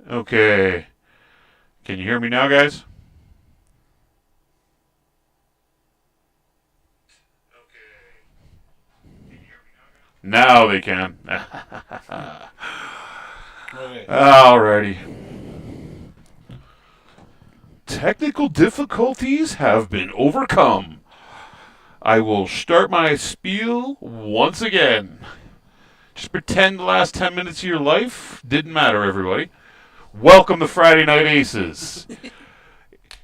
Okay. Can you hear me now, guys? Now they can. Right. Alrighty. Technical difficulties have been overcome. I will start my spiel once again. Just pretend the last 10 minutes of your life didn't matter, everybody. Welcome to Friday Night Aces.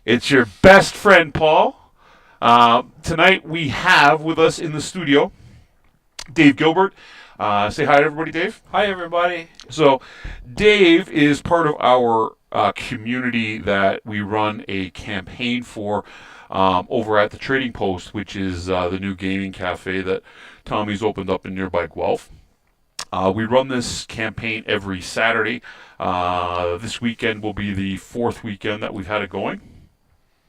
It's your best friend, Paul. Tonight we have with us in the studio Dave Gilbert. Say hi to everybody, Dave. Hi, everybody. So, Dave is part of our community that we run a campaign for over at the Trading Post, which is the new gaming cafe that Tommy's opened up in nearby Guelph. We run this campaign every Saturday. This weekend will be the fourth weekend that we've had it going.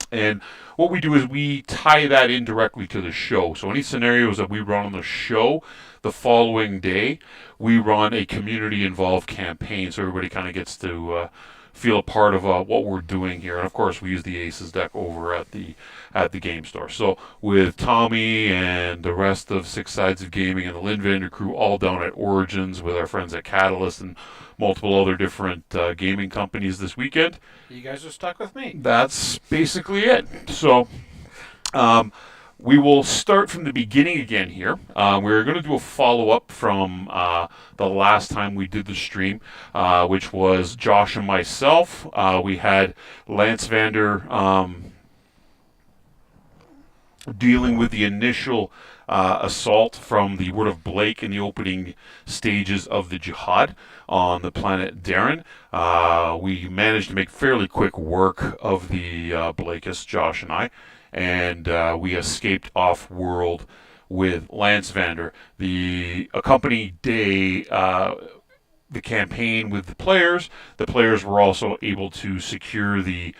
And what we do is we tie that in directly to the show. So any scenarios that we run on the show, the following day, we run a community-involved campaign, so everybody kind of gets to feel a part of what we're doing here. And of course, we use the Aces deck over at the game store. So with Tommy and the rest of Six Sides of Gaming and the Lynn Vander crew, all down at Origins with our friends at Catalyst and multiple other different gaming companies this weekend. You guys are stuck with me. That's basically it. So um, we will start from the beginning again here. We're going to do a follow up from the last time we did the stream, which was Josh and myself. We had Lance Vander dealing with the initial assault from the Word of Blake in the opening stages of the Jihad on the planet Darren. We managed to make fairly quick work of the Blakist, Josh and I, and we escaped off-world with Lance Vander. The accompanying day, the campaign with the players were also able to secure the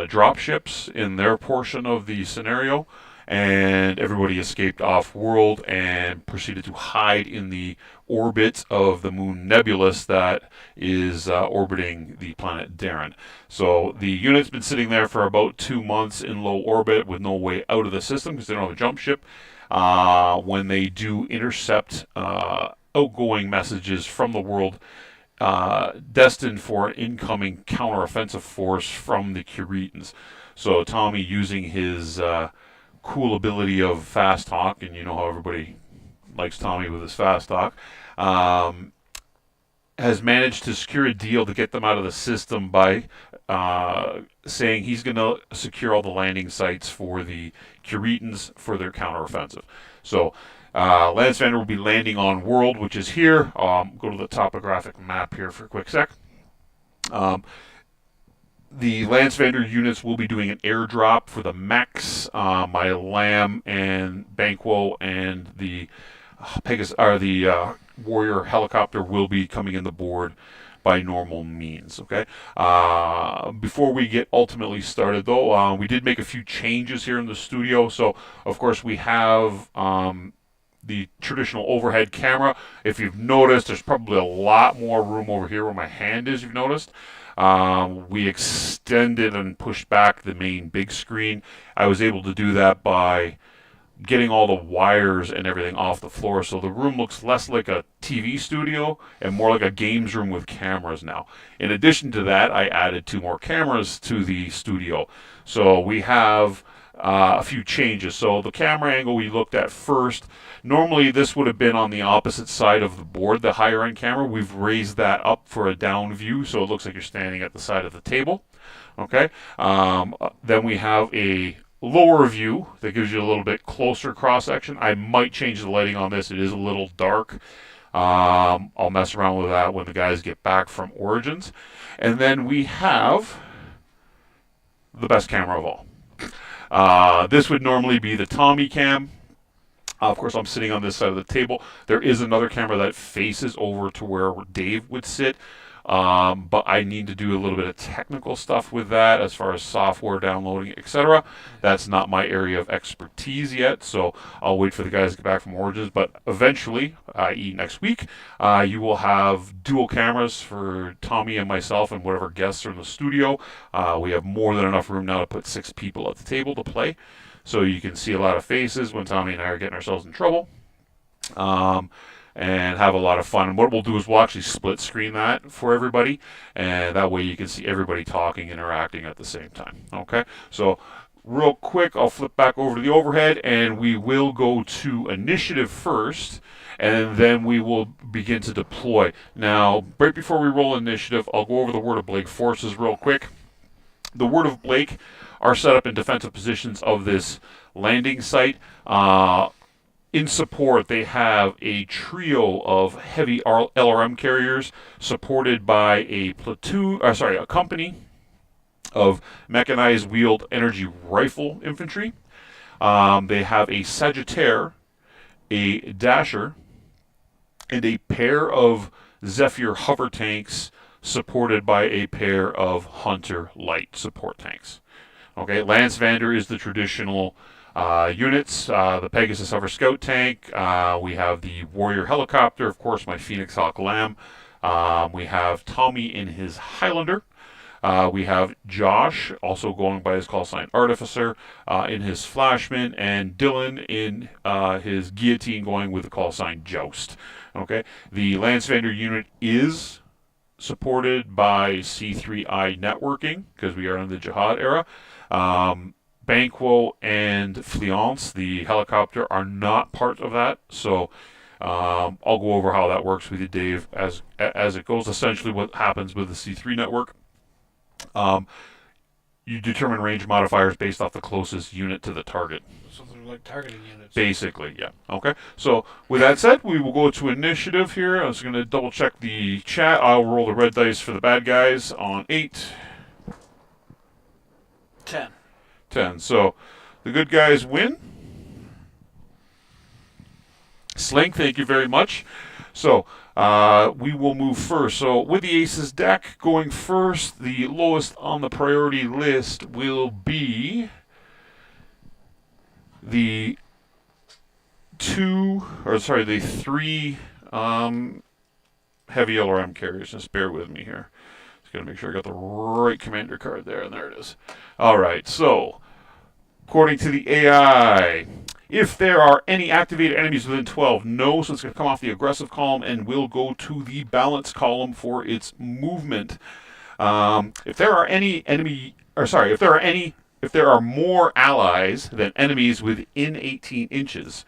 drop ships in their portion of the scenario, and everybody escaped off world and proceeded to hide in the orbit of the moon nebulous that is orbiting the planet Darren. So the unit's been sitting there for about 2 months in low orbit with no way out of the system because they don't have a jump ship. When they do intercept outgoing messages from the world destined for an incoming counteroffensive force from the Curetans. So Tommy, using his cool ability of fast talk, and you know how everybody likes Tommy with his fast talk, has managed to secure a deal to get them out of the system by saying he's going to secure all the landing sites for the Curetans for their counteroffensive. So Lance Vander will be landing on World, which is here. Go to the topographic map here for a quick sec. The Lance Vander units will be doing an airdrop for the mechs. My Lamb and Banquo and the Pegasus, or the Warrior helicopter will be coming in the board by normal means. Okay. Before we get ultimately started, though, we did make a few changes here in the studio. So, of course, we have the traditional overhead camera. If you've noticed, there's probably a lot more room over here where my hand is. You've noticed. We extended and pushed back the main big screen. I was able to do that by getting all the wires and everything off the floor, so the room looks less like a TV studio and more like a games room with cameras now. In addition to that, I added 2 more cameras to the studio. So we have a few changes. So the camera angle we looked at first, normally this would have been on the opposite side of the board, the higher end camera. We've raised that up for a down view, so it looks like you're standing at the side of the table. Okay. Then we have a lower view that gives you a little bit closer cross section. I might change the lighting on this. It is a little dark. I'll mess around with that when the guys get back from Origins. And then we have the best camera of all. This would normally be the Tommy cam. Of course, I'm sitting on this side of the table. There is another camera that faces over to where Dave would sit. but I need to do a little bit of technical stuff with that as far as software downloading, etc. That's not my area of expertise yet, so I'll wait for the guys to get back from Origins. But eventually, i.e., next week, you will have dual cameras for Tommy and myself and whatever guests are in the studio. We have more than enough room now to put 6 people at the table to play, so you can see a lot of faces when Tommy and I are getting ourselves in trouble. And have a lot of fun. And what we'll do is we'll actually split screen that for everybody, and that way you can see everybody talking, interacting at the same time. Okay, so real quick, I'll flip back over to the overhead, and we will go to initiative first, and then we will begin to deploy. Now, right before we roll initiative, I'll go over the Word of Blake forces real quick. The Word of Blake are set up in defensive positions of this landing site. In support, they have a trio of heavy LRM carriers supported by a company of mechanized wheeled energy rifle infantry. They have a Sagittaire, a Dasher, and a pair of Zephyr hover tanks supported by a pair of Hunter light support tanks. Okay, Lance Vander is the traditional units, the Pegasus Hover Scout Tank. We have the Warrior Helicopter, of course, my Phoenix Hawk Lamb. We have Tommy in his Highlander. We have Josh, also going by his call sign Artificer, in his Flashman, and Dylan in his Guillotine, going with the call sign Joust. Okay, the Lance Vander unit is supported by C3I networking because we are in the Jihad era. Banquo and Fleance, the helicopter, are not part of that, so I'll go over how that works with you, Dave, as it goes. Essentially, what happens with the C3 network, you determine range modifiers based off the closest unit to the target. So they're like targeting units. Basically, yeah. Okay, so with that said, we will go to initiative here. I'm just going to double check the chat. I'll roll the red dice for the bad guys on 8. 10. So the good guys win. Slink, thank you very much. So we will move first. So with the Aces deck going first, the lowest on the priority list will be the 3 heavy LRM carriers. Just bear with me here. Got to make sure I got the right commander card there, and there it is. All right, so according to the AI, if there are any activated enemies within 12, no, so it's going to come off the aggressive column and will go to the balance column for its movement. If there are more allies than enemies within 18 inches,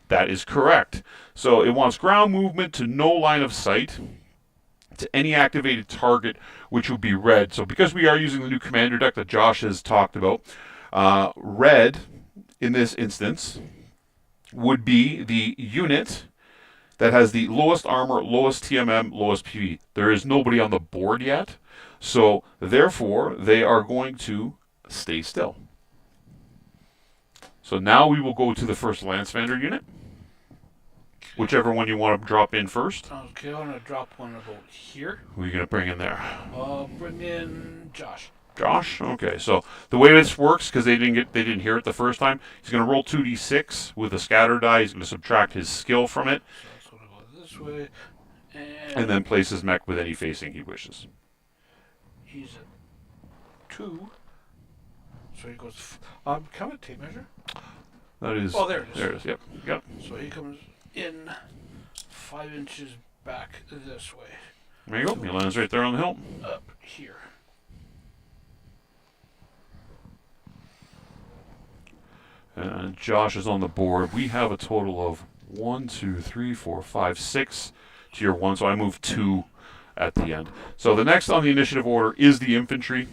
that is correct. So it wants ground movement to no line of sight to any activated target, which would be red. So because we are using the new commander deck that Josh has talked about, red in this instance would be the unit that has the lowest armor, lowest TMM, lowest PV. There is nobody on the board yet, so therefore they are going to stay still. So now we will go to the first Lance Vander unit. Whichever one you want to drop in first. Okay, I'm going to drop one about here. Who are you going to bring in there? Bring in Josh. Josh? Okay, so the way this works, because they didn't hear it the first time, he's going to roll 2d6 with a scatter die. He's going to subtract his skill from it. So I'm going to go this way. And then place his mech with any facing he wishes. He's at 2. So he goes... come on, tape measure. That is... Oh, there it is. There it is, yep. Yep. So he comes in 5 inches back this way. There you go. He lands right there on the hill. Up here. And Josh is on the board. We have a total of 1, 2, 3, 4, 5, 6 tier 1. So I move 2 at the end. So the next on the initiative order is the infantry.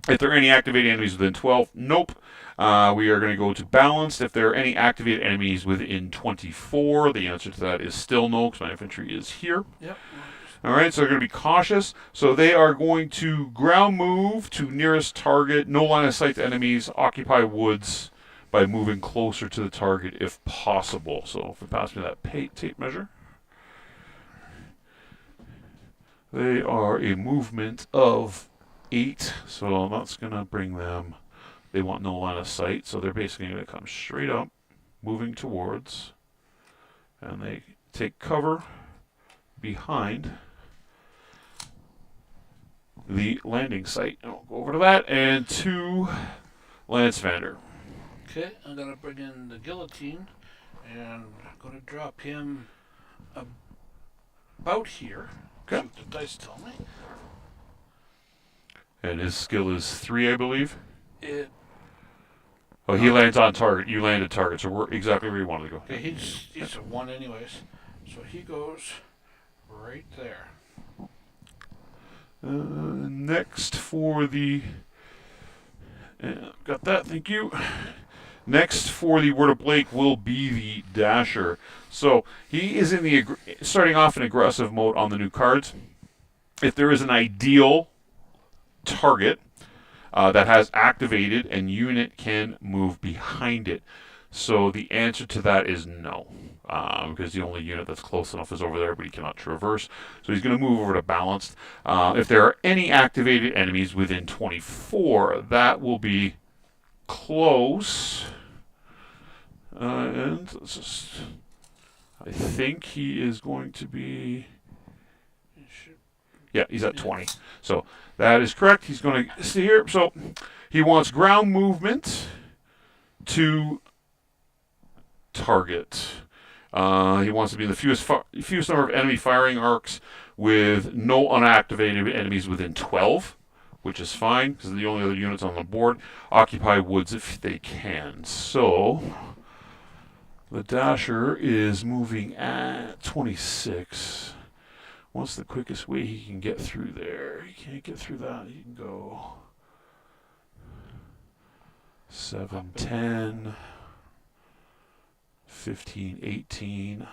If there are any activated enemies within 12, nope. We are going to go to balanced. If there are any activated enemies within 24, the answer to that is still no, because my infantry is here. Yep. All right, so they're going to be cautious. So they are going to ground move to nearest target, no line of sight to enemies, occupy woods by moving closer to the target if possible. So if it pass me that tape measure. They are a movement of 8, so that's going to bring them. They want no line of sight, so they're basically going to come straight up, moving towards, and they take cover behind the landing site. And we'll go over to that, and 2 Lancevander. Okay, I'm gonna bring in the guillotine, and I'm gonna drop him about here. Okay. See what the dice tell me. And his skill is 3, I believe. It. Oh, he lands on target. You landed target, so we're exactly where you wanted to go. Okay, he's a 1 anyways, so he goes right there. Next for the. Got that, thank you. Next for the Word of Blake will be the Dasher. So he is in the starting off in aggressive mode on the new cards. If there is an ideal target that has activated, and unit can move behind it. So the answer to that is no, because the only unit that's close enough is over there, but he cannot traverse. So he's going to move over to balanced. If there are any activated enemies within 24, that will be close. And let's just, I think he is going to be. Yeah, he's at 20. So that is correct. He's going to stay here. So he wants ground movement to target. He wants to be in the fewest number of enemy firing arcs with no unactivated enemies within 12, which is fine because the only other units on the board occupy woods if they can. So the Dasher is moving at 26. What's the quickest way he can get through there? He can't get through that. He can go 7, 10, 15, 18.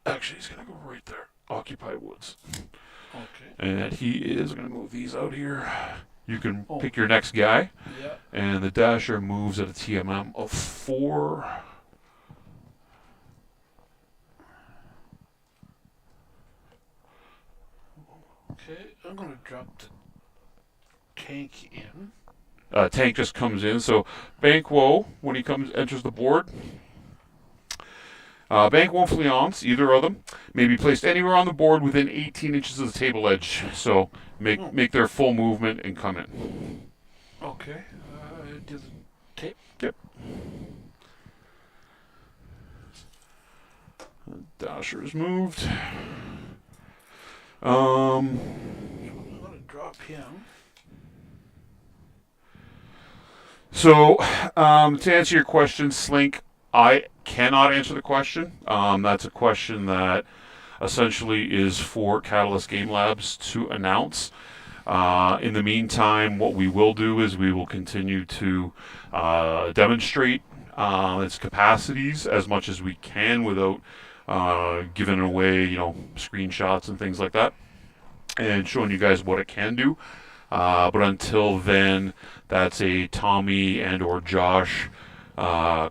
Actually, he's going to go right there. Occupy woods. Okay. And he is going to move these out here. You can pick your next guy. Yeah. And the Dasher moves at a TMM of 4. Okay, I'm gonna drop the tank in. Tank just comes in. So Banquo, when he enters the board, Banquo and Fleance, either of them, may be placed anywhere on the board within 18 inches of the table edge. So make their full movement and come in. Okay. Do the tape. Yep. Dasher is moved. I'm gonna drop him. So, to answer your question, Slink, I cannot answer the question. That's a question that essentially is for Catalyst Game Labs to announce. In the meantime, what we will do is we will continue to demonstrate its capacities as much as we can without giving away, screenshots and things like that, and showing you guys what it can do. But until then, that's a Tommy and or Josh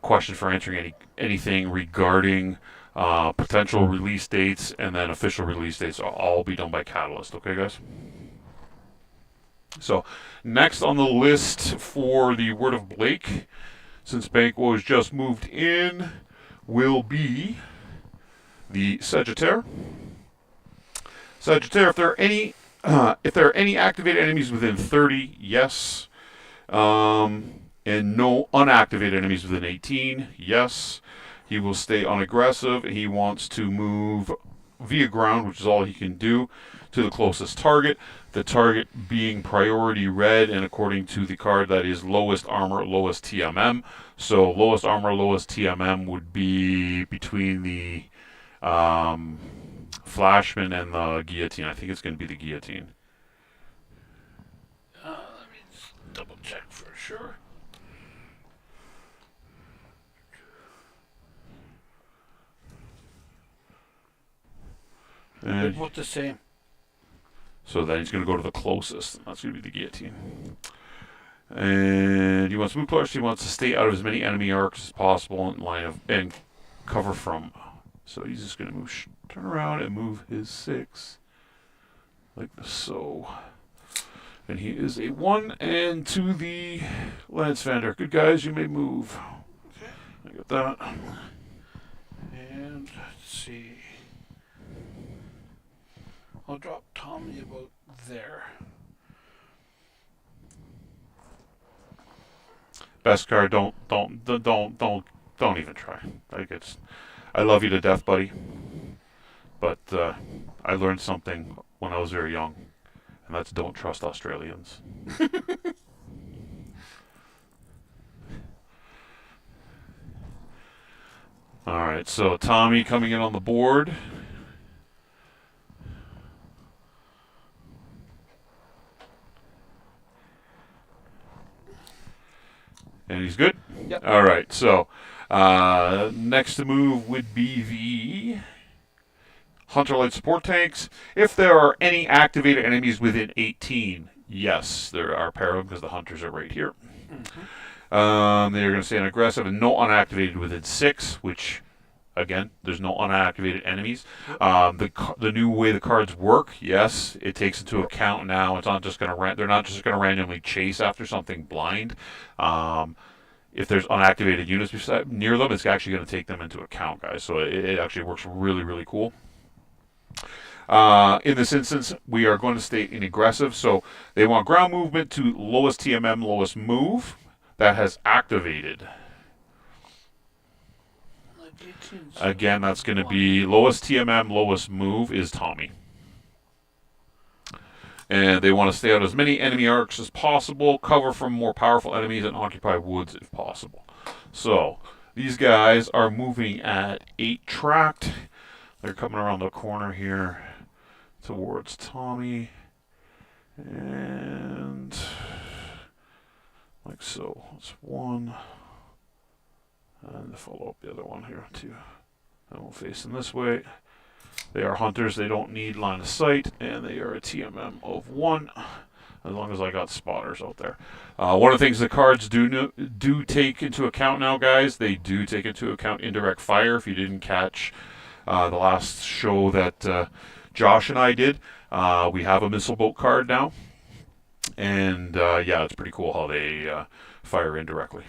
question for answering anything regarding potential release dates, and then official release dates will all be done by Catalyst. Okay, guys? So, next on the list for the Word of Blake, since Banquo has just moved in, will be the Sagittaire. Sagittaire, if there are any activated enemies within 30, yes. And no unactivated enemies within 18, yes. He will stay unaggressive. He wants to move via ground, which is all he can do, to the closest target. The target being priority red, and according to the card, that is lowest armor, lowest TMM. So lowest armor, lowest TMM would be between the Flashman and the Guillotine. I think it's going to be the Guillotine. Let me just double check for sure. They're both the same. So then he's going to go to the closest. That's going to be the Guillotine. And he wants to move closer. He wants to stay out of as many enemy arcs as possible in line of, and cover from. So he's just going to move, turn around and move his 6 like so. And he is a 1, and to the Landsvander. Good guys, you may move. Okay. I got that. And let's see. I'll drop Tommy about there. Beskar, don't even try. I love you to death, buddy. But I learned something when I was very young, and that's don't trust Australians. All right, so Tommy coming in on the board. And he's good? Yep. All right, so next to move would be the Hunter Light Support Tanks. If there are any activated enemies within 18, yes, there are a pair of them because the Hunters are right here. They're going to stay on aggressive and no unactivated within 6, which, again, there's no unactivated enemies. The new way the cards work, yes, it takes into account now. It's not just going to they're not just going to randomly chase after something blind. If there's unactivated units near them, it's actually going to take them into account, guys. So it actually works really, really cool. In this instance, we are going to stay in aggressive. So they want ground movement to lowest TMM, lowest move. That has activated. Again, that's going to be lowest TMM, lowest move is Tommy. And they want to stay out as many enemy arcs as possible, cover from more powerful enemies, and occupy woods if possible. So these guys are moving at 8 tracked. They're coming around the corner here towards Tommy. And like so. That's 1. And follow up the other one here too. And we'll face them this way. They are hunters. They don't need line of sight, and they are a TMM of 1. As long as I got spotters out there. One of the things the cards do take into account now, guys, they do take into account indirect fire. If you didn't catch the last show that Josh and I did, we have a missile boat card now. And yeah, it's pretty cool how they fire indirectly.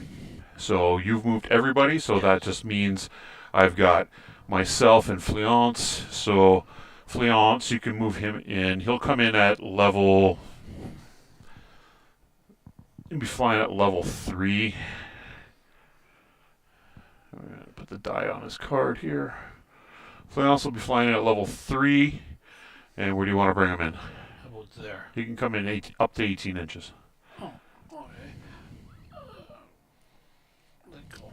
So you've moved everybody, so that just means I've got myself and Fleance. So Fleance, you can move him in. He'll come in at level... He'll be flying at level 3. I'm going to put the die on his card here. Fleance will be flying in at level 3. And where do you want to bring him in? About there. He can come in up to 18 inches. Oh, okay. Let go.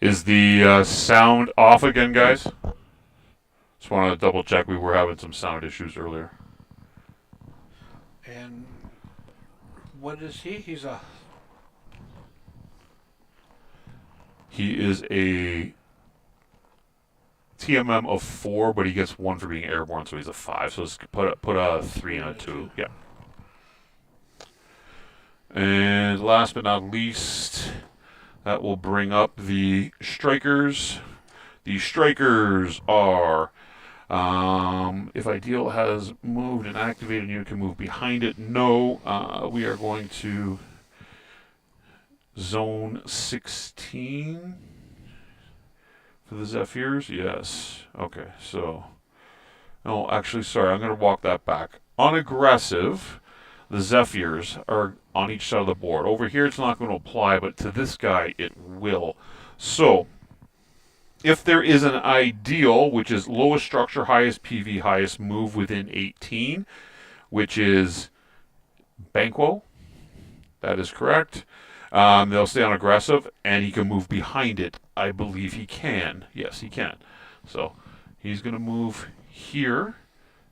Is the sound off again, guys? Just want to double check. We were having some sound issues earlier. And what is he? He's a... He is a TMM of 4, but he gets 1 for being airborne, so he's a 5. So let's put a 3 and a 2. Yeah. And last but not least, that will bring up the strikers. The strikers are, if Ideal has moved and activated, you can move behind it. No, we are going to Zone 16 for the Zephyrs. Yes. Okay, so... No, actually, sorry, I'm going to walk that back. On aggressive, the Zephyrs are on each side of the board. Over here, it's not going to apply, but to this guy, it will. So, if there is an ideal, which is lowest structure, highest PV, highest move within 18, which is Banquo, that is correct. They'll stay on aggressive, and he can move behind it. I believe he can. Yes, he can. So, he's going to move here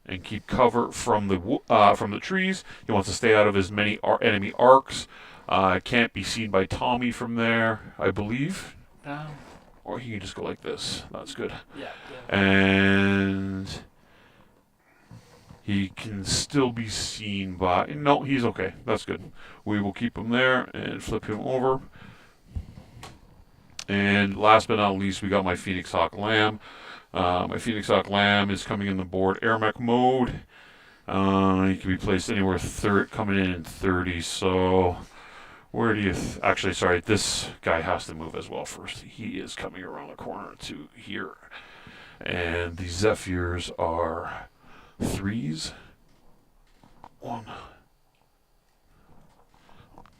and keep cover from the trees. He wants to stay out of as many enemy arcs. Can't be seen by Tommy from there, I believe. Or he can just go like this. That's good. Yeah. And He can still be seen by... No, he's okay. That's good. We will keep him there and flip him over. And last but not least, we got my Phoenix Hawk Lamb. My Phoenix Hawk Lamb is coming in the board air mech mode. He can be placed anywhere coming in 30. So where do you... Actually, sorry, this guy has to move as well first. He is coming around the corner to here. And the Zephyrs are 3s. 1,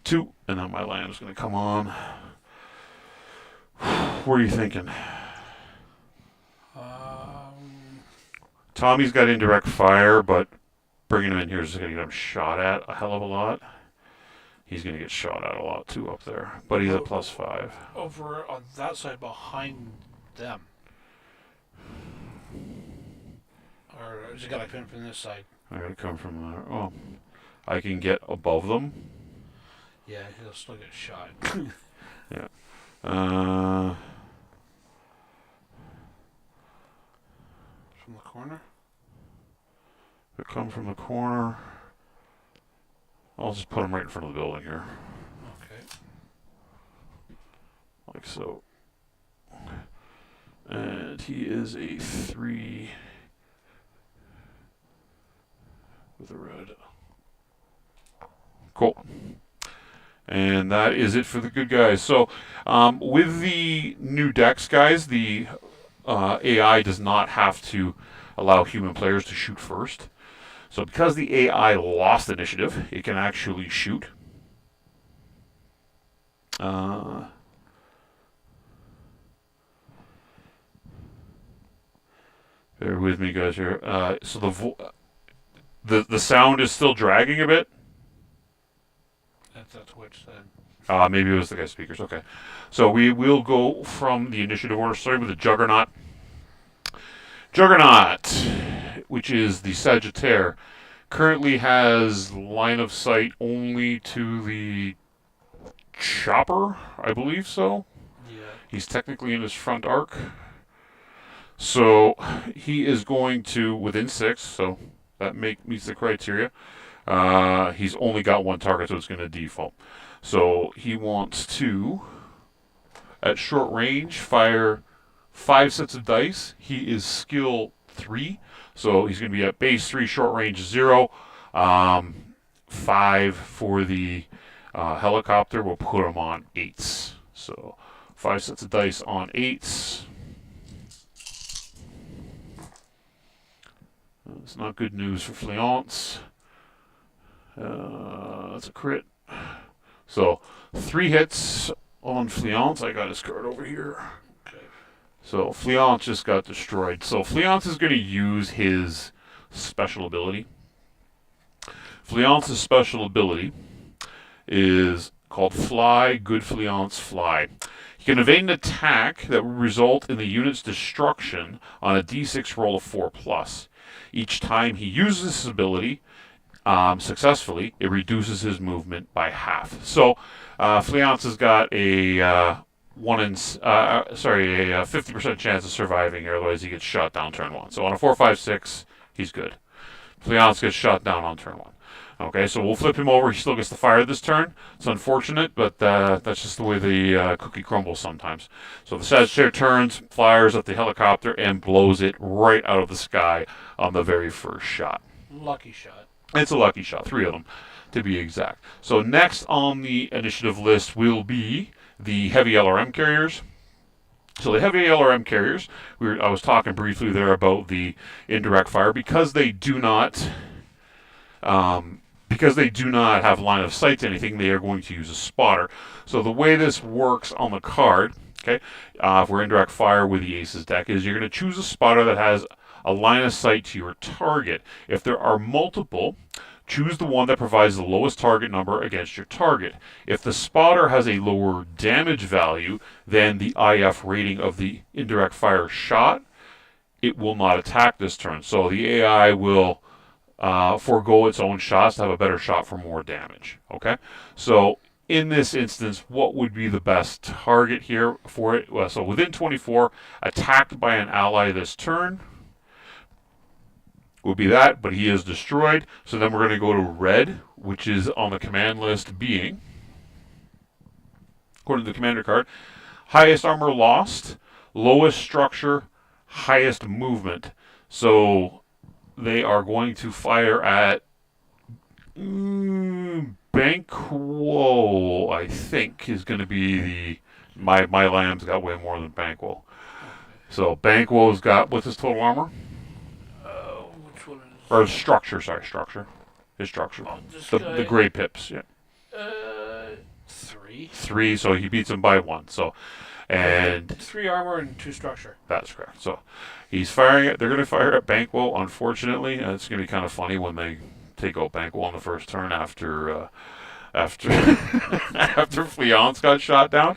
2, and then my Lamb's going to come on. What are you thinking? Tommy's got indirect fire, but bringing him in here is going to get him shot at a hell of a lot. He's going to get shot at a lot too up there, but he's at +5. Over on that side behind them. Or is it got to come from this side? I got to come from there. Oh, I can get above them. Yeah, he'll still get shot. Yeah. From the corner? If it come from the corner, I'll just put him right in front of the building here. Okay. Like so. And he is a 3 with a red. Cool. And that is it for the good guys. So with the new decks, guys, the AI does not have to allow human players to shoot first. So because the AI lost initiative, it can actually shoot. Bear with me, guys. Here. So the sound is still dragging a bit. That's Twitch then. Maybe it was the guy's speakers. Okay. So we will go from the initiative order. Starting with the Juggernaut. Juggernaut, which is the Sagittaire, currently has line of sight only to the chopper, I believe so. Yeah. He's technically in his front arc. So he is going to, within 6, so that meets the criteria. He's only got 1 target, so it's going to default. So he wants to, at short range, fire 5 sets of dice. He is skill 3, so he's going to be at base 3, short range 0. 5 for the helicopter. We'll put him on 8s. So 5 sets of dice on 8s. It's not good news for Fleance. That's a crit. So 3 hits on Fleance. I got his card over here. Okay. So Fleance just got destroyed. So Fleance is going to use his special ability. Fleance's special ability is called Fly. Good Fleance, fly. He can evade an attack that will result in the unit's destruction on a d6 roll of 4+. Each time he uses this ability successfully, it reduces his movement by half. So Fleance has got a 50% chance of surviving here. Otherwise, he gets shot down turn 1. So on a 4, 5, 6, he's good. Fleance gets shot down on turn 1. Okay, so we'll flip him over. He still gets to fire this turn. It's unfortunate, but that's just the way the cookie crumbles sometimes. So the Sagittaire turns, fires at the helicopter, and blows it right out of the sky on the very first shot. Lucky shot. It's a lucky shot, 3 of them to be exact. So next on the initiative list will be the heavy LRM carriers. So the heavy LRM carriers, I was talking briefly there about the indirect fire. Because they do not have line of sight to anything, they are going to use a spotter. So the way this works on the card, okay, for indirect fire with the Aces deck, is you're going to choose a spotter that has a line of sight to your target. If there are multiple, choose the one that provides the lowest target number against your target. If the spotter has a lower damage value than the IF rating of the indirect fire shot, it will not attack this turn. So the AI will forego its own shots to have a better shot for more damage. Okay, so in this instance, what would be the best target here for it? Well, so within 24, attacked by an ally this turn. would be that, but he is destroyed. So then we're going to go to red, which is on the command list being, according to the commander card, highest armor lost, lowest structure, highest movement. So they are going to fire at Banquo, I think, is going to be the. My lamb's got way more than Banquo. So Banquo's got, what's his total armor? Which one is? Or structure, sorry, structure. His structure. Oh, this The guy. the gray pips, yeah. 3. 3, so he beats him by 1. So, and 3 armor and 2 structure. that's correct. So he's firing it. They're going to fire at Banquo, unfortunately. And it's going to be kind of funny when they take out Banquo on the first turn after after Fleance got shot down.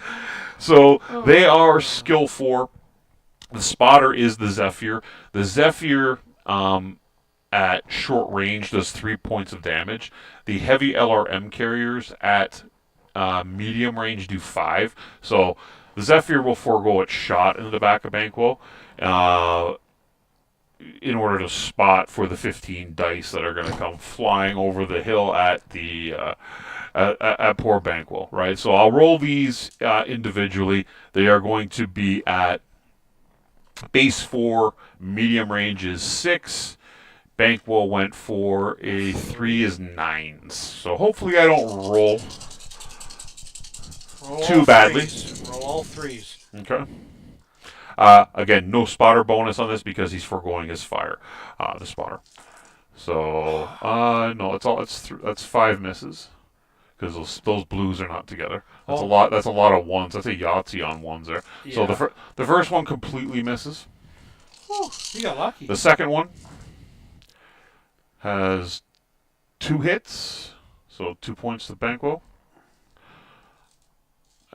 So they are skill 4. The spotter is the Zephyr. The Zephyr at short range does 3 points of damage. The heavy LRM carriers at medium range do 5. So the Zephyr will forego its shot in the back of Banquo in order to spot for the 15 dice that are going to come flying over the hill at the at poor Banquo, right? So I'll roll these individually. They are going to be at base 4, medium range is 6. Banquo went for a 3 is 9s. So hopefully I don't roll too badly. Roll all 3s. Okay. Again, no spotter bonus on this because he's foregoing his fire, the spotter. So no, that's 5 misses because those blues are not together. That's a lot. That's a lot of 1s. That's a Yahtzee on 1s there. Yeah. So the first one completely misses. Oh, you got lucky. The second one has 2 hits, so 2 points to Banquo.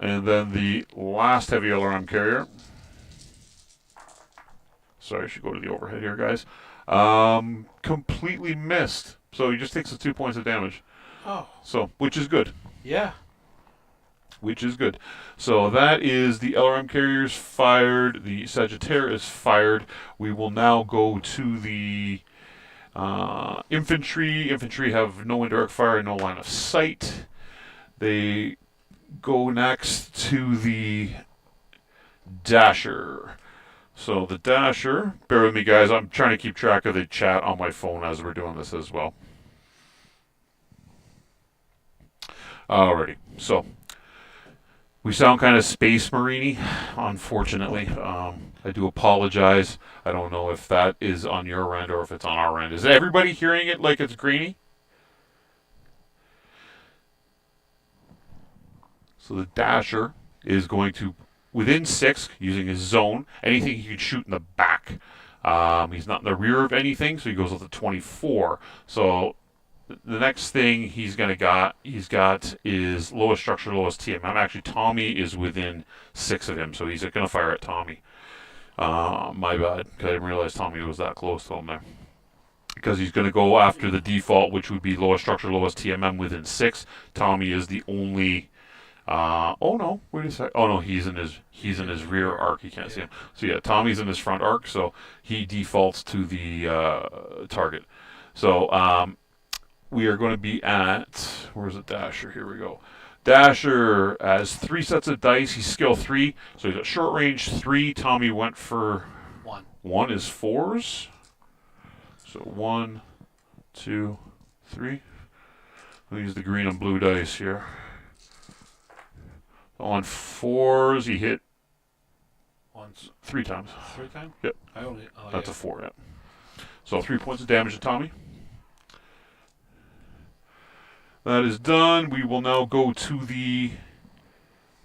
And then the last heavy LRM carrier. Sorry, I should go to the overhead here, guys. Completely missed. So he just takes the 2 points of damage. Oh. So, which is good. Yeah. Which is good. So that is the LRM carriers fired. The Sagittarius fired. We will now go to the infantry. Infantry have no indirect fire, no line of sight. They go next to the Dasher. So the Dasher, bear with me guys, I'm trying to keep track of the chat on my phone as we're doing this as well. Alrighty, so we sound kind of Space Marine-y, unfortunately. I do apologize. I don't know if that is on your end or if it's on our end. Is everybody hearing it like it's grainy? So the Dasher is going to, within 6, using his zone, anything he can shoot in the back. He's not in the rear of anything, so he goes up to 24. So the next thing he's got is lowest structure, lowest TMM. Actually, Tommy is within 6 of him, so he's going to fire at Tommy. My bad, I didn't realize Tommy was that close to him there. Because he's going to go after the default, which would be lowest structure, lowest TMM within 6. Tommy is the only. Oh no! Wait a sec. Oh no, he's in his rear arc. You can't see him. So yeah, Tommy's in his front arc, so he defaults to the target. So we are going to be at, where's the Dasher? Here we go. Dasher has 3 sets of dice. He's skill 3, so he's at short range 3. Tommy went for 1. 1 is 4s. So 1, 2, 3. I'll use the green and blue dice here. On 4s, he hit once, 3 times. 3 times? Yep. That's a 4, yeah. So 3 points of damage to Tommy. That is done. We will now go to the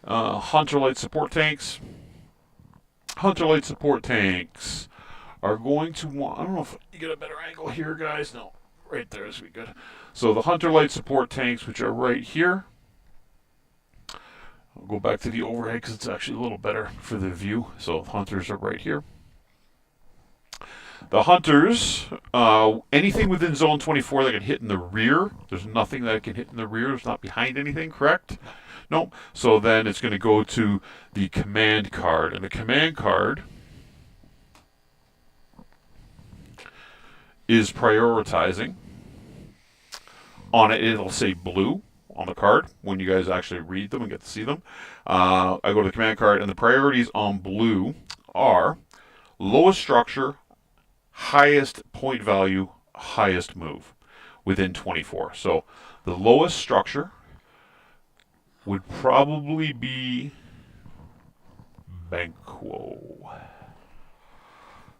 Hunter Light support tanks. Hunter Light support tanks are going to want, I don't know if you get a better angle here, guys. No, right there is good. So the Hunter Light support tanks, which are right here. I'll go back to the overhead because it's actually a little better for the view. So Hunters are right here. The Hunters, anything within zone 24 that can hit in the rear. There's nothing that can hit in the rear. It's not behind anything, correct? No. So then it's going to go to the command card. And the command card is prioritizing. On it, it'll say blue on the card when you guys actually read them and get to see them. I go to the command card, and the priorities on blue are lowest structure, highest point value, highest move within 24. So the lowest structure would probably be Banquo.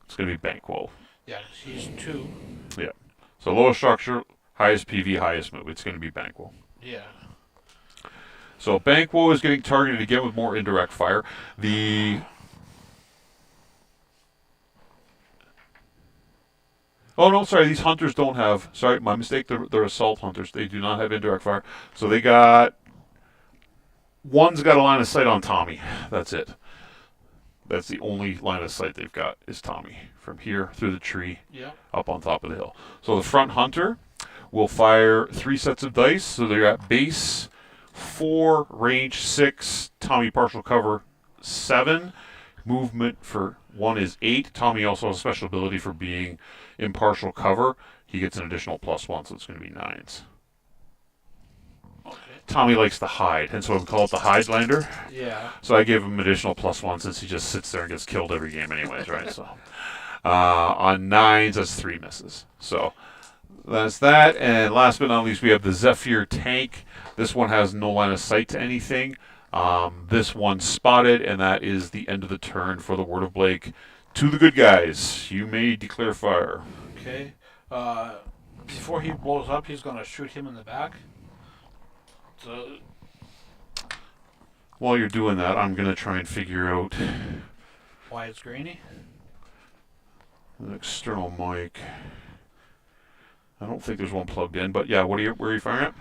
It's going to be Banquo. Yeah, 'cause he's 2. Yeah. So lowest structure, highest PV, highest move. It's going to be Banquo. Yeah. So Banquo is getting targeted again with more indirect fire. The Oh no, sorry. These hunters don't have. Sorry, my mistake. They're assault hunters. They do not have indirect fire. So they got. One's got a line of sight on Tommy. That's it. That's the only line of sight they've got is Tommy from here through the tree Yeah. up on top of the hill. So the front hunter will fire 3 sets of dice. So they're at base 4, range 6, Tommy partial cover 7, movement for 1 is 8. Tommy also has a special ability for being impartial cover. He gets an additional +1, so it's going to be 9s. Okay. Tommy likes to hide, and so we call it the Hidelander. Yeah. So I gave him additional +1 since he just sits there and gets killed every game anyways, right? So on 9s, that's 3 misses. So that's that. And last but not least, we have the Zephyr tank. This one has no line of sight to anything. This one spotted, and that is the end of the turn for the Word of Blake. To the good guys, you may declare fire. Okay. Before he blows up, he's going to shoot him in the back. So, While you're doing that, I'm going to try and figure out why it's grainy? an external mic. I don't think there's one plugged in, but yeah, where are you firing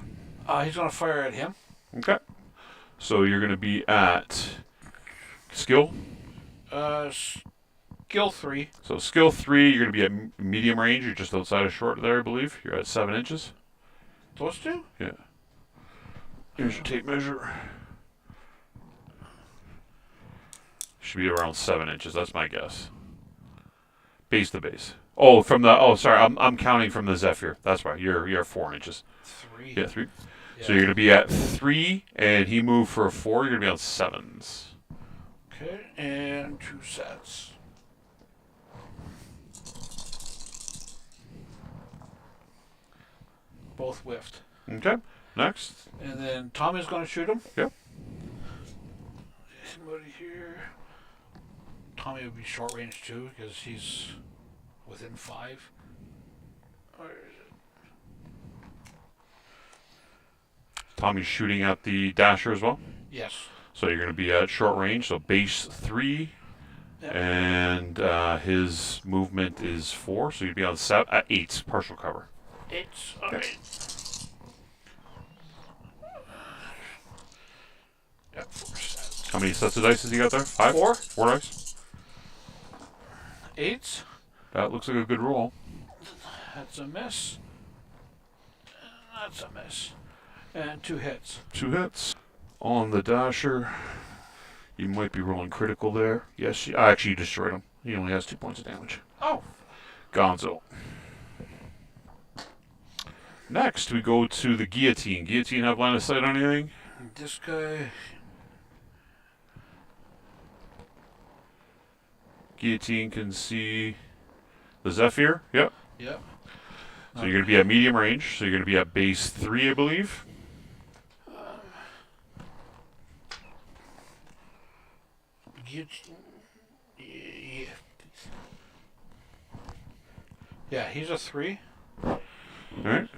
at? He's going to fire at him. Okay. So you're going to be at skill. Skill 3. So skill 3, you're going to be at medium range. You're just outside of short there, I believe. You're at 7 inches. Those 2? Yeah. Here's your tape measure. Should be around 7 inches. That's my guess. Base to base. Oh, sorry. I'm counting from the Zephyr. That's right. You're 4 inches. 3. Yeah, 3. Yeah. So you're going to be at 3, and he moved for a 4. You're going to be on 7s. Okay, and 2 sets. Both whiffed. Okay. Next. And then Tommy's going to shoot him. Yep. Somebody here. Tommy would be short range too because he's within 5. Where is it? Tommy's shooting at the dasher as well. Yes. So you're going to be at short range. So base 3. Yep. And his movement is 4. So you'd be on 8 partial cover. 8. Alright. Yep, 4 sets. How many sets of dice has he got there? 5? 4. 4 dice. 8. That looks like a good roll. That's a miss. That's a miss. And 2 hits. 2 hits. On the dasher, you might be rolling critical there. Yes, actually you destroyed him. He only has 2 points of damage. Oh. Gonzo. Next, we go to the guillotine. Guillotine have line of sight on anything? This guy. Guillotine can see the Zephyr. Yep. Yep. So you're going to be at medium range. So you're going to be at base 3, I believe. Yeah, he's a 3. All right.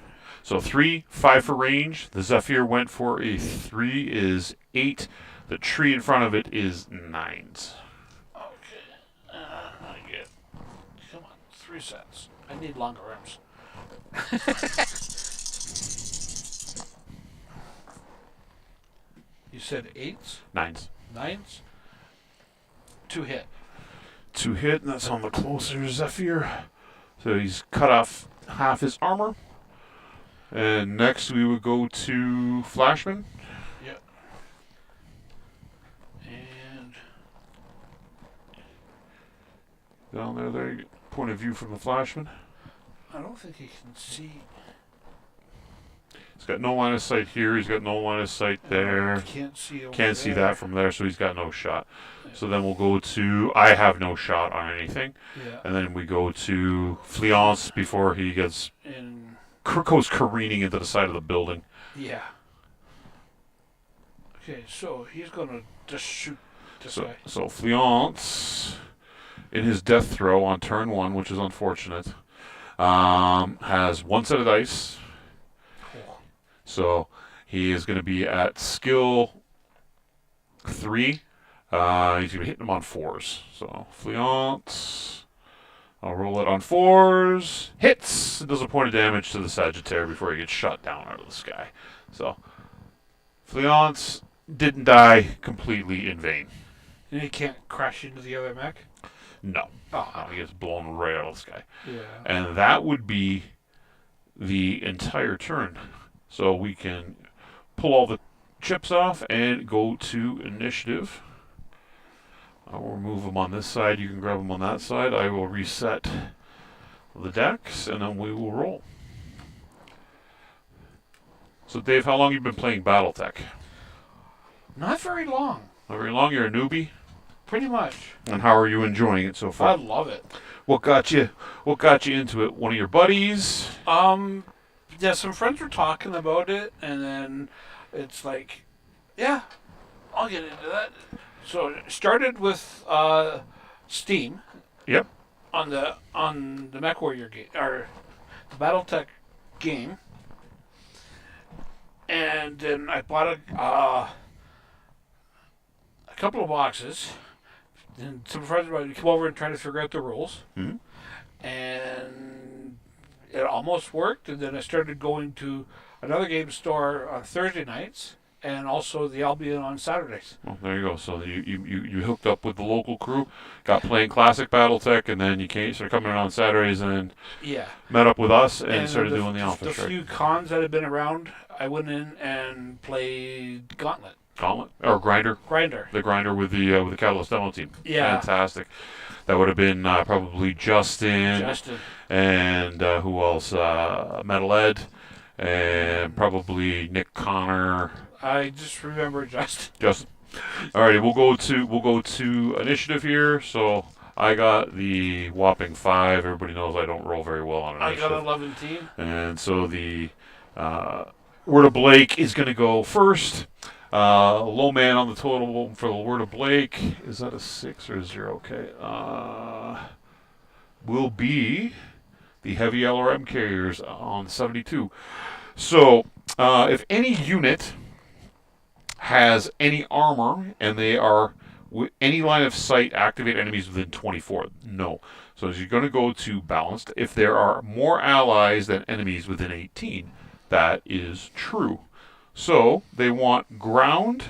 So 3, 5 for range. The Zephyr went for a 3 is 8. The tree in front of it is 9s. Okay. I get. Come on, 3 sets. I need longer arms. You said 8s? 9s. 9s? 2 hit. 2 hit, and that's on the closer Zephyr. So he's cut off half his armor. And next we would go to Flashman. Yep. And Down there, point of view from the Flashman. I don't think he can see. He's got no line of sight here. He's got no line of sight there. Can't see over Can't see there. that from there, so he's got no shot. So then we'll go to I have no shot on anything. Yeah. And then we go to Fleance before he goes careening into the side of the building. Yeah. Okay, so he's gonna just shoot this guy. So Fleance, in his death throw on turn 1, which is unfortunate, has 1 set of dice. Oh. So he is going to be at skill 3. He's going to be hitting him on 4s. So Fleance, I'll roll it on 4s. Hits. It does a point of damage to the Sagittaire before he gets shot down out of the sky. So Fleance didn't die completely in vain. And he can't crash into the other mech? No. Oh. No, he gets blown right out of the sky. Yeah. And that would be the entire turn. So we can pull all the chips off and go to initiative. I will remove them on this side. You can grab them on that side. I will reset the decks, and then we will roll. So, Dave, how long have you been playing Battletech? Not very long. Not very long. You're a newbie. Pretty much. And how are you enjoying it so I far? love it. What got you into it? One of your buddies? Yeah, some friends were talking about it, and then it's like, yeah, I'll get into that. So it started with Steam. Yep. On the MechWarrior game, or the BattleTech game, and then I bought a couple of boxes. And some friends of mine come over and try to figure out the rules, Mm-hmm. and it almost worked. And then I started going to another game store on Thursday nights, and also the Albion on Saturdays. Well, there you go. So you hooked up with the local crew, got playing classic BattleTech, and then you started coming in on Saturdays and Yeah. met up with us and, And started doing the Alpha The Strike. few cons that had been around, I went in and played Gauntlet. Gauntlet or Grinder. Grinder. The Grinder with the Catalyst demo team. Yeah. Fantastic. That would have been probably Justin. And who else? Metal Ed, and probably Nick Connor. I just remember Justin. Alrighty, we'll go to initiative here. So I got the whopping 5. Everybody knows I don't roll very well on initiative. I got 11 team. And so the Word of Blake is going to go first. Low man on the total for the Word of Blake. Is that a 6 or a 0? Okay. Will be the heavy LRM carriers on 72. So if any unit has any armor and they are any line of sight, activate enemies within 24. No. So you're going to go to balanced. If there are more allies than enemies within 18, that is true. So they want ground,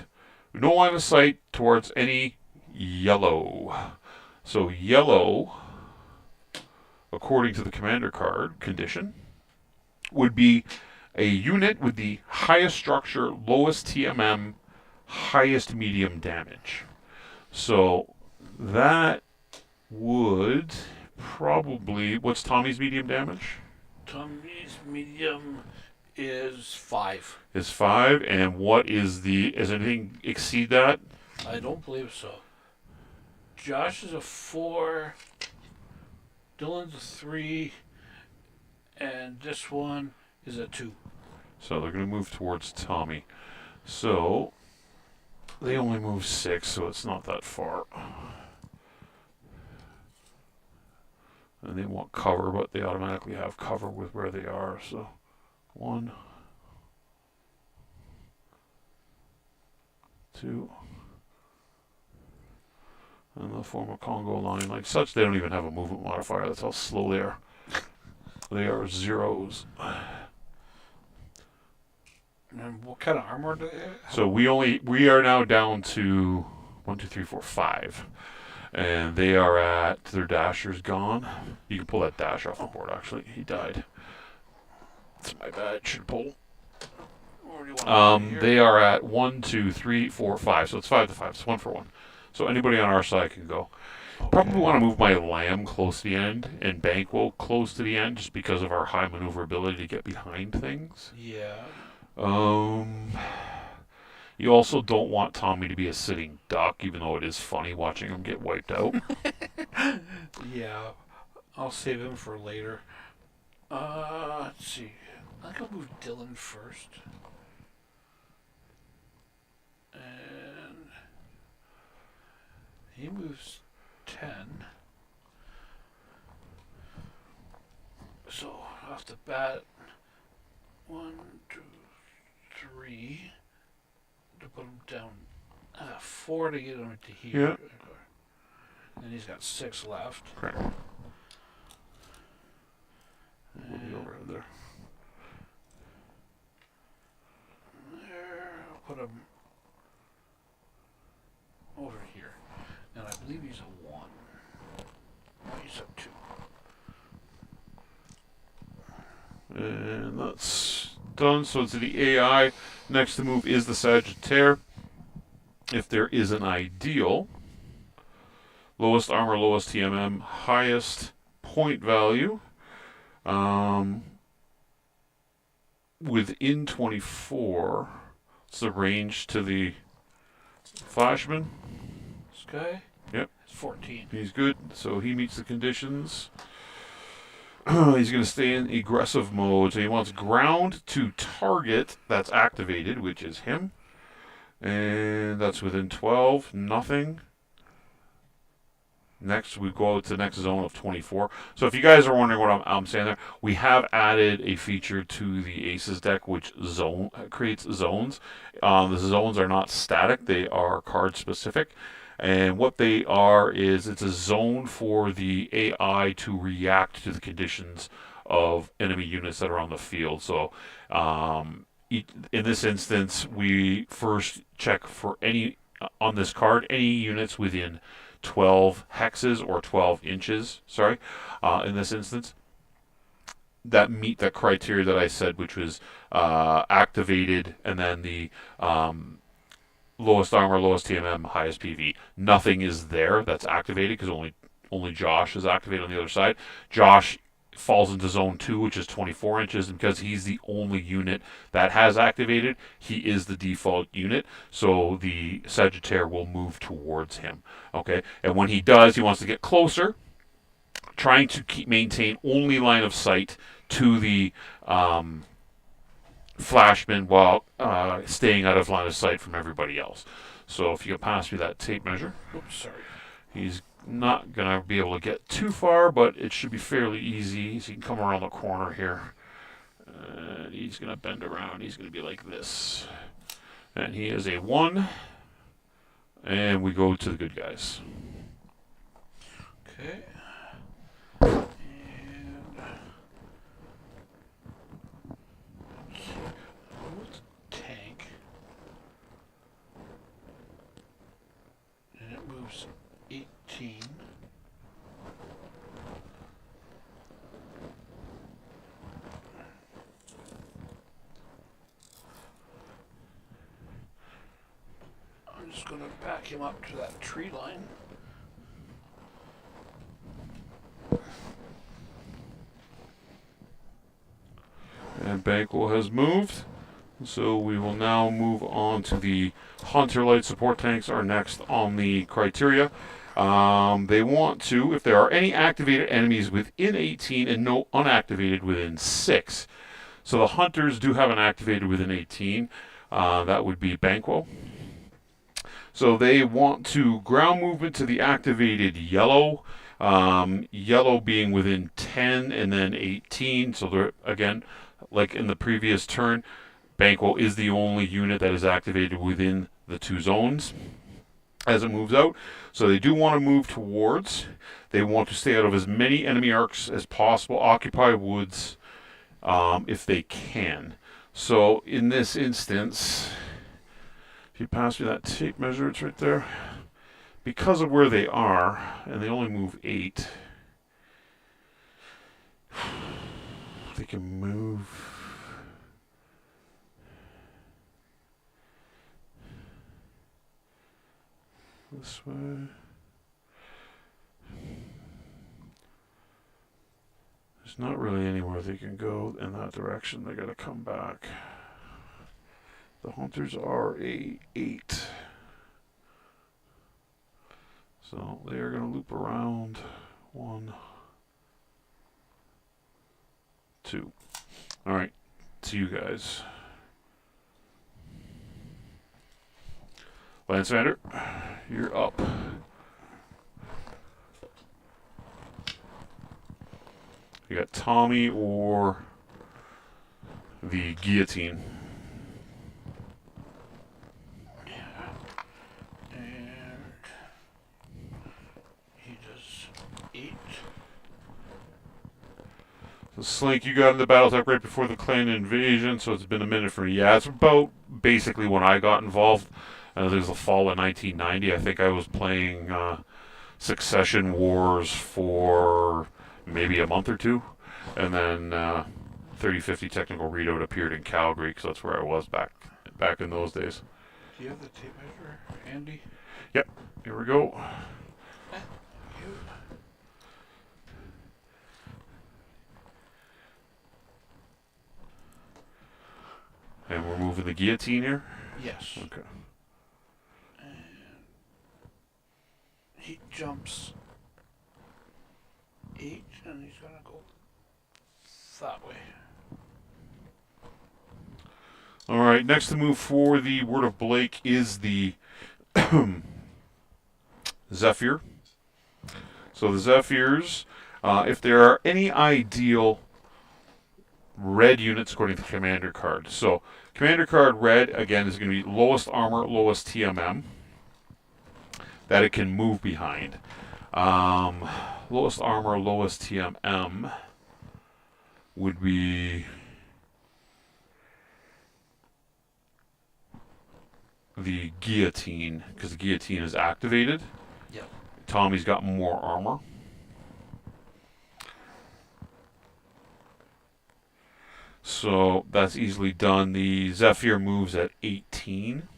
no line of sight towards any yellow. So yellow, according to the commander card condition, would be a unit with the highest structure, lowest TMM, highest medium damage. So that would probably... What's Tommy's medium damage? Tommy's medium is 5. Is 5, and what is does anything exceed that? I don't believe so. Josh is a 4. Dylan's a 3. And this one is a 2. So they're going to move towards Tommy. So they only move 6, so it's not that far. And they want cover, but they automatically have cover with where they are. So 1, 2, and they'll form a Congo line like such. They don't even have a movement modifier. That's how slow they are. They are 0s. And what kind of armor do they have? So we are now down to 1, 2, 3, 4, 5. And they are at, their dasher's gone. You can pull that dash off the board, actually. He died. It's my bad. Should pull. They are at 1, 2, 3, 4, 5. So it's 5 to 5. It's 1 for 1. So anybody on our side can go. Probably Okay. want to move my lamb close to the end and Banquo close to the end just because of our high maneuverability to get behind things. Yeah. Um, you also don't want Tommy to be a sitting duck, even though it is funny watching him get wiped out. Yeah. I'll save him for later. Let's see. I think I'll move Dylan first. And he moves 10. So off the bat, one, two, three to put him down. 4 to get him to Yeah. here. And he's got 6 left. Correct. We'll be And over there. there, I'll put him over here. And I believe he's a 1. Oh, he's a 2. And that's done. So to the AI, next to move is the Sagittaire. If there is an ideal, lowest armor, lowest TMM, highest point value, within 24. It's the range to the Flashman. This guy? Yep. It's 14. He's good, so he meets the conditions. He's going to stay in aggressive mode. So he wants ground to target that's activated, which is him. And that's within 12. Nothing. Next, we go to the next zone of 24. So if you guys are wondering what I'm saying there, we have added a feature to the Aces deck which creates zones. The zones are not static. They are card specific. And what they are is it's a zone for the AI to react to the conditions of enemy units that are on the field. So in this instance, we first check for any, on this card, any units within 12 hexes or 12 inches, in this instance, that meet the criteria that I said, which was activated and then the lowest armor, lowest TMM, highest PV. Nothing is there that's activated because only Josh is activated on the other side. Josh falls into zone 2, which is 24 inches, and because he's the only unit that has activated, he is the default unit, so the Sagittaire will move towards him. Okay, and when he does, he wants to get closer, trying to maintain only line of sight to the Flashman while staying out of line of sight from everybody else. So if you can pass me that tape measure. Oops, sorry. He's not going to be able to get too far, but it should be fairly easy. So he can come around the corner here. He's going to bend around. He's going to be like this. And he is a 1. And we go to the good guys. Okay. And what's tank? And it moves 18. I'm just gonna back him up to that tree line. And Banquo has moved. So we will now move on to the Hunter Light support tanks are next on the criteria. They want to, if there are any activated enemies within 18 and no unactivated within 6. So the Hunters do have an activated within 18. That would be Banquo. So they want to ground movement to the activated yellow. Yellow being within 10 and then 18. So they're, again, like in the previous turn, Banquo is the only unit that is activated within the 2 zones as it moves out. So they do want to move towards. They want to stay out of as many enemy arcs as possible, occupy woods if they can. So in this instance, if you pass me that tape measure, it's right there. Because of where they are, and they only move 8, they can move. This way. There's not really anywhere they can go in that direction. They gotta come back. The hunters are a 8. So they are gonna loop around. 1, 2. Alright, to you guys. Lancevander, you're up. You got Tommy or the guillotine. And he does 8. So Slink, you got into Battletech right before the clan invasion, so it's been a minute for me. Yeah, it's about basically when I got involved. There's the fall of 1990. I think I was playing Succession Wars for maybe a month or two, and then 3050 Technical Readout appeared in Calgary, because that's where I was back in those days. Do you have the tape measure handy? Yep, here we go. And we're moving the guillotine here? Yes. Okay. And he jumps 8, and he's gonna go that way. Alright, next to move for the Word of Blake is the Zephyr. So the Zephyrs, if there are any ideal red units according to the commander card. So commander card red, again, is going to be lowest armor, lowest TMM that it can move behind. Lowest armor, lowest TMM would be the guillotine, because the guillotine is activated. Yep. Tommy's got more armor. So that's easily done. The Zephyr moves at 18.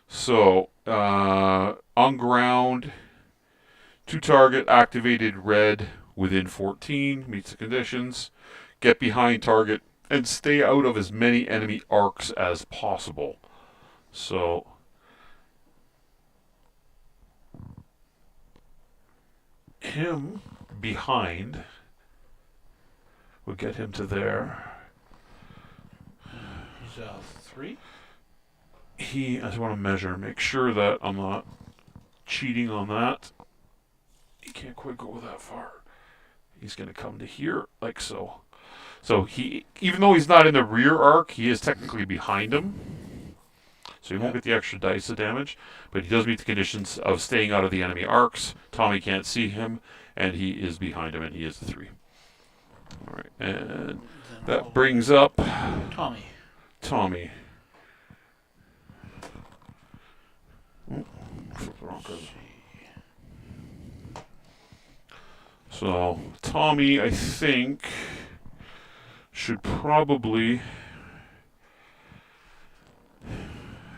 So on ground, 2 target activated red within 14 meets the conditions. Get behind target and stay out of as many enemy arcs as possible. So him behind would get him to there. He's 3. I just want to measure, make sure that I'm not cheating on that. He can't quite go that far. He's going to come to here, like so. So he, even though he's not in the rear arc, he is technically behind him. So he won't get the extra dice of damage, but he does meet the conditions of staying out of the enemy arcs. Tommy can't see him, and he is behind him, and he is the 3. All right, and that brings up Tommy. Tommy. Oh, flip the wrong card. So Tommy, I think, should probably.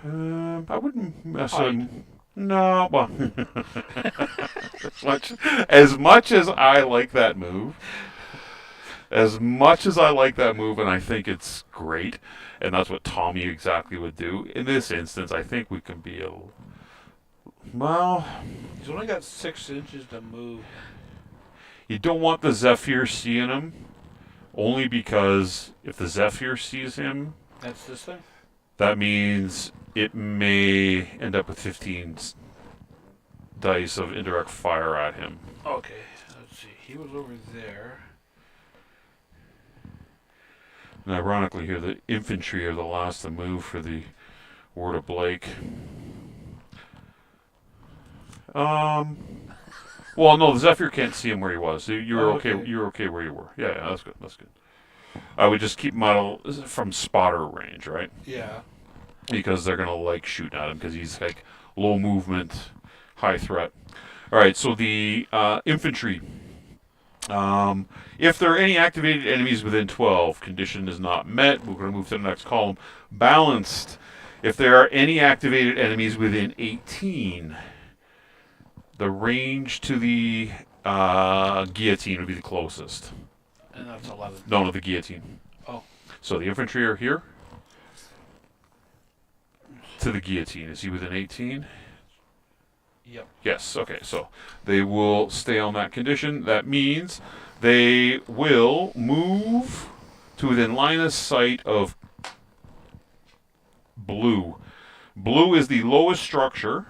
I wouldn't mess him. No, well, as much as I like that move, and I think it's great, and that's what Tommy exactly would do. In this instance, I think we can be well. He's only got 6 inches to move. You don't want the Zephyr seeing him, only because if the Zephyr sees him, That's this thing? that means it may end up with 15 dice of indirect fire at him. Okay, let's see. He was over there. And ironically here, the infantry are the last to move for the Word of Blake. Well, no, the Zephyr can't see him where he was. So you were okay. You were okay where you were. Yeah, that's good. That's good. I would just keep him from spotter range, right? Yeah. Because they're gonna like shooting at him because he's like low movement, high threat. All right, so the infantry. If there are any activated enemies within 12, condition is not met. We're going to move to the next column. Balanced. If there are any activated enemies within 18, the range to the Guillotine would be the closest. And that's 11. No, the guillotine. Oh. So the infantry are here to the guillotine. Is he within 18? Yep. Yes, okay, so they will stay on that condition. That means they will move to within line of sight of blue. Blue is the lowest structure,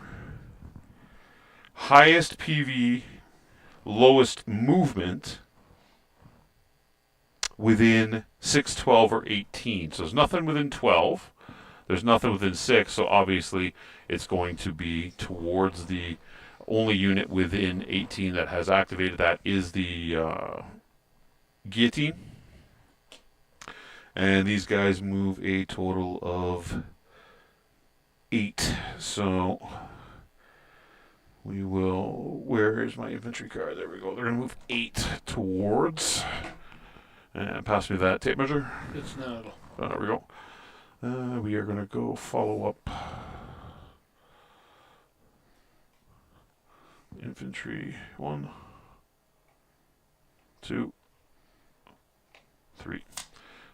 highest PV, lowest movement within 6, 12, or 18. So there's nothing within 12. There's nothing within 6, so obviously it's going to be towards the only unit within 18 that has activated that is the guillotine. And these guys move a total of 8. So we will. Where is my infantry card? There we go. They're going to move 8 towards. And pass me that tape measure. It's not. There we go. We are going to go follow up. Infantry 1, 2, 3.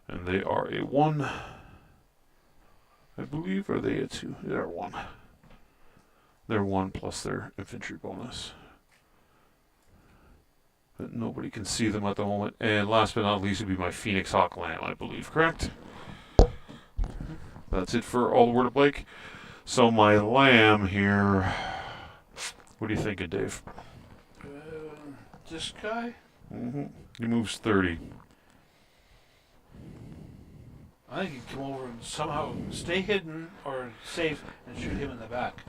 And they are a 1. I believe. Are they a 2? They're 1. They're 1 plus their infantry bonus. But nobody can see them at the moment. And last but not least would be my Phoenix Hawk Lamb, I believe. Correct? That's it for all the Word of Blake. So my lamb here. What are you thinking, Dave? This guy? He moves 30. I think you come over and somehow stay hidden or safe and shoot him in the back.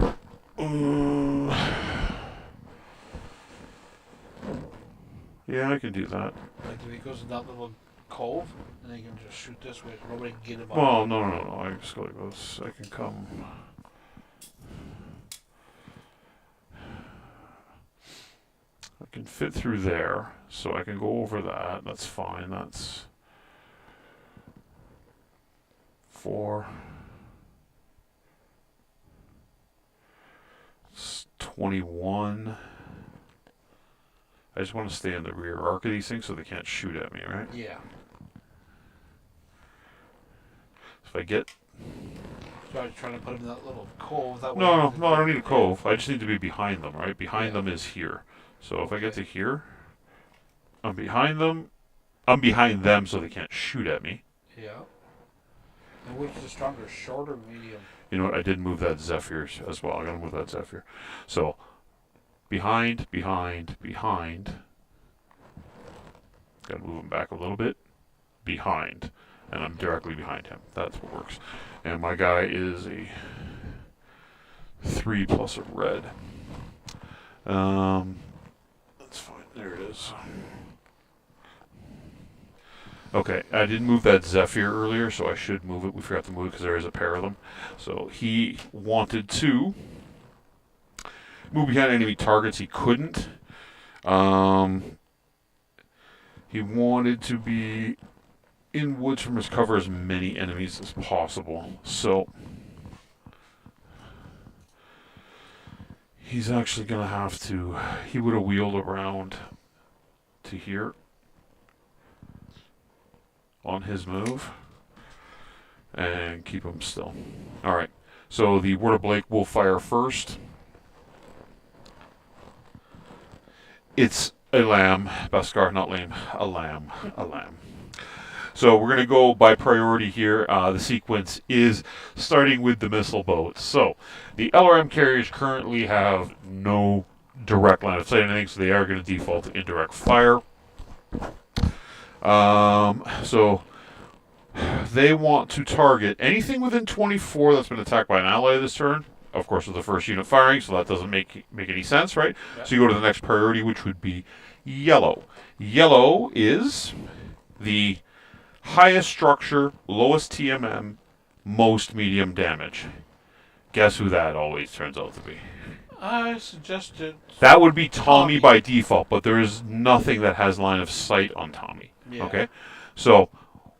Yeah, I can do that. Like if he goes in that little cove, and they can just shoot this way, so nobody can get him. Well, no. I just go like this. I can come. I can fit through there, so I can go over that. That's fine. That's 4. It's 21. I just want to stay in the rear arc of these things so they can't shoot at me, right? Yeah. If I get... So I was trying to put him in that little cove. That way. No, I don't need a cove. I just need to be behind them, right? Behind them is here. So if I get to here, I'm behind them. I'm behind them so they can't shoot at me. Yeah. And which is stronger, short or medium? You know what? I did move that Zephyr as well. I gotta move that Zephyr. So, behind. Gotta move him back a little bit. Behind. And I'm directly behind him. That's what works. And my guy is a 3 plus a red. That's fine. There it is. Okay, I didn't move that Zephyr earlier, so I should move it. We forgot to move it because there is a pair of them. So he wanted to move behind enemy targets. He couldn't. He wanted to be in woods from his cover as many enemies as possible. So he's actually going to have to... He would have wheeled around to here on his move and keep him still. Alright, so the Word of Blake will fire first. It's a lamb. Beskar, not lame. A lamb. So we're going to go by priority here. The sequence is starting with the missile boats. So the LRM carriers currently have no direct line of sight or anything, so they are going to default to indirect fire. So they want to target anything within 24 that's been attacked by an ally this turn. Of course, with the first unit firing, so that doesn't make any sense, right? Yeah. So you go to the next priority, which would be yellow. Yellow is the highest structure, lowest TMM, most medium damage. Guess who that always turns out to be? I suggested... That would be Tommy by default, but there is nothing that has line of sight on Tommy. Yeah. Okay? So,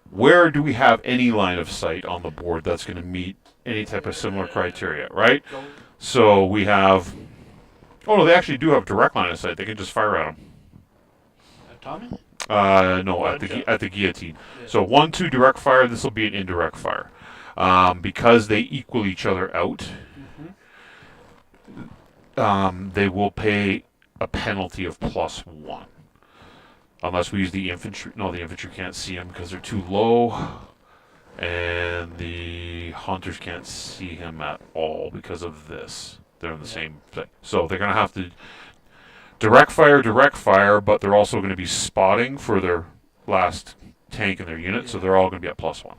where do we have any line of sight on the board that's going to meet any type of similar criteria, right? So we have... Oh, no, they actually do have direct line of sight. They can just fire at them. Tommy? No, Gotcha. at the guillotine. Yeah. So 1-2 direct fire. This will be an indirect fire, because they equal each other out. Mm-hmm. They will pay a penalty of +1, unless we use the infantry. No, the infantry can't see him because they're too low, and the hunters can't see him at all because of this. They're in the same thing, so they're gonna have to direct fire, but they're also going to be spotting for their last tank in their unit, Yeah. so they're all going to be at +1.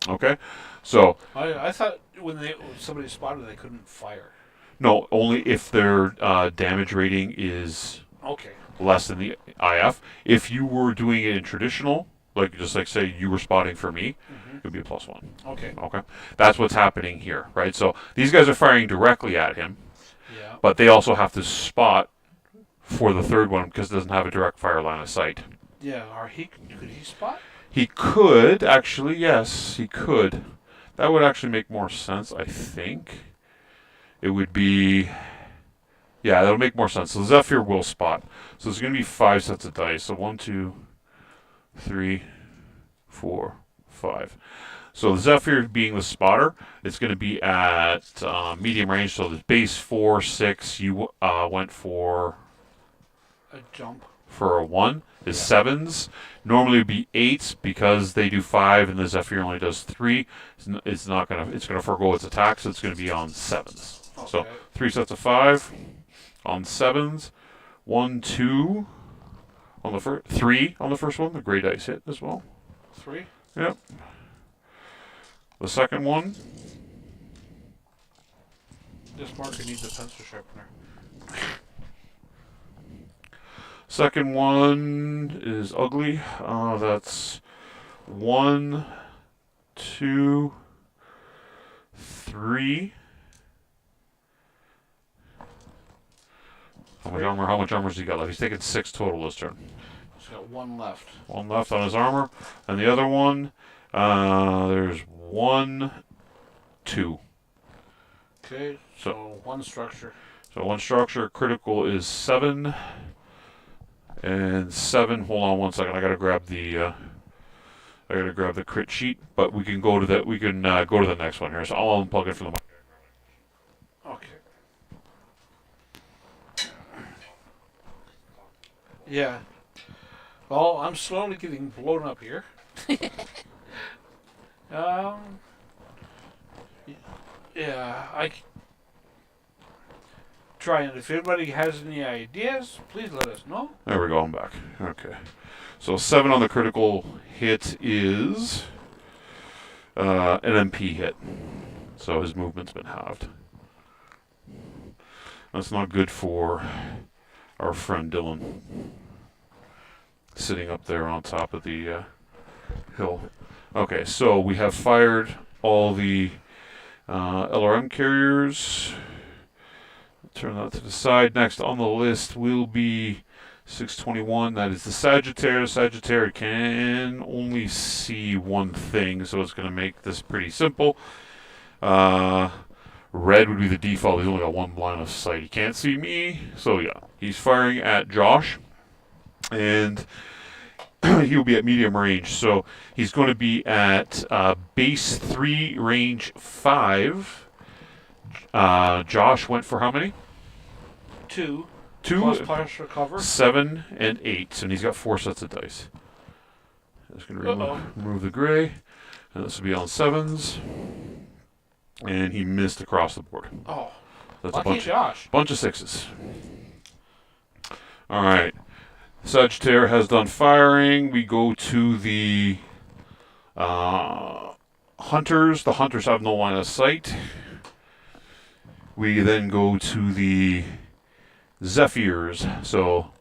Okay, so I thought when somebody spotted, they couldn't fire. no, only if their damage rating is Okay. less than the IF. If you were doing it in traditional, like say you were spotting for me, Mm-hmm. it would be a +1. Okay. Okay, that's what's happening here, right? So these guys are firing directly at him, Yeah. but they also have to spot for the third one because it doesn't have a direct fire line of sight. Yeah. Could he spot? He could actually, yes, he could. That would actually make more sense, I think. It would be, yeah, that'll make more sense. So Zephyr will spot. So there's going to be 5 sets of dice. So 1, 2, 3, 4, 5. So the Zephyr being the spotter, it's going to be at medium range. So the base 4, 6. You went for A jump. a 1 is Yeah. 7s. Normally it would be 8s because they do 5 and the Zephyr only does 3. It's gonna forego its attack, so it's gonna be on 7s. Okay. So 3 sets of 5 on 7s. 1, 2 on the first, 3 on the first one. The gray dice hit as well. 3. Yep. The second one, This marker needs a pencil sharpener. second one is ugly. That's 1, 2, 3. How much armor has he got left? He's taken 6 total this turn. He's got 1 left. 1 left on his armor. And the other one, there's 1, 2. Okay. So 1 structure. So 1 structure. Critical is 7. And 7, hold on 1 second. I gotta grab the crit sheet, but we can go to that. We can go to the next one here. So I'll unplug it from the mic. Okay. Yeah. Well, I'm slowly getting blown up here. um. Yeah, try and if anybody has any ideas, please let us know. There we go. I'm back. Okay. So 7 on the critical hit is an MP hit. So his movement's been halved. That's not good for our friend Dylan, sitting up there on top of the hill. Okay, so we have fired all the LRM carriers. Turn that to the side. Next on the list will be 621. That is the Sagittaire. Sagittaire can only see one thing, so it's going to make this pretty simple. Red would be the default. He's only got 1 line of sight. He can't see me, so yeah. He's firing at Josh, and he'll be at medium range. So he's going to be at base 3, range 5. Josh went for how many? 2 2, plus partial cover. 7, and 8. And he's got 4 sets of dice. Just going to remove the gray. And this will be on 7s. And he missed across the board. Oh, That's lucky Josh. bunch of 6s. All right. Sagittaire has done firing. We go to the hunters. The hunters have no line of sight. We then go to the Zephyrs. So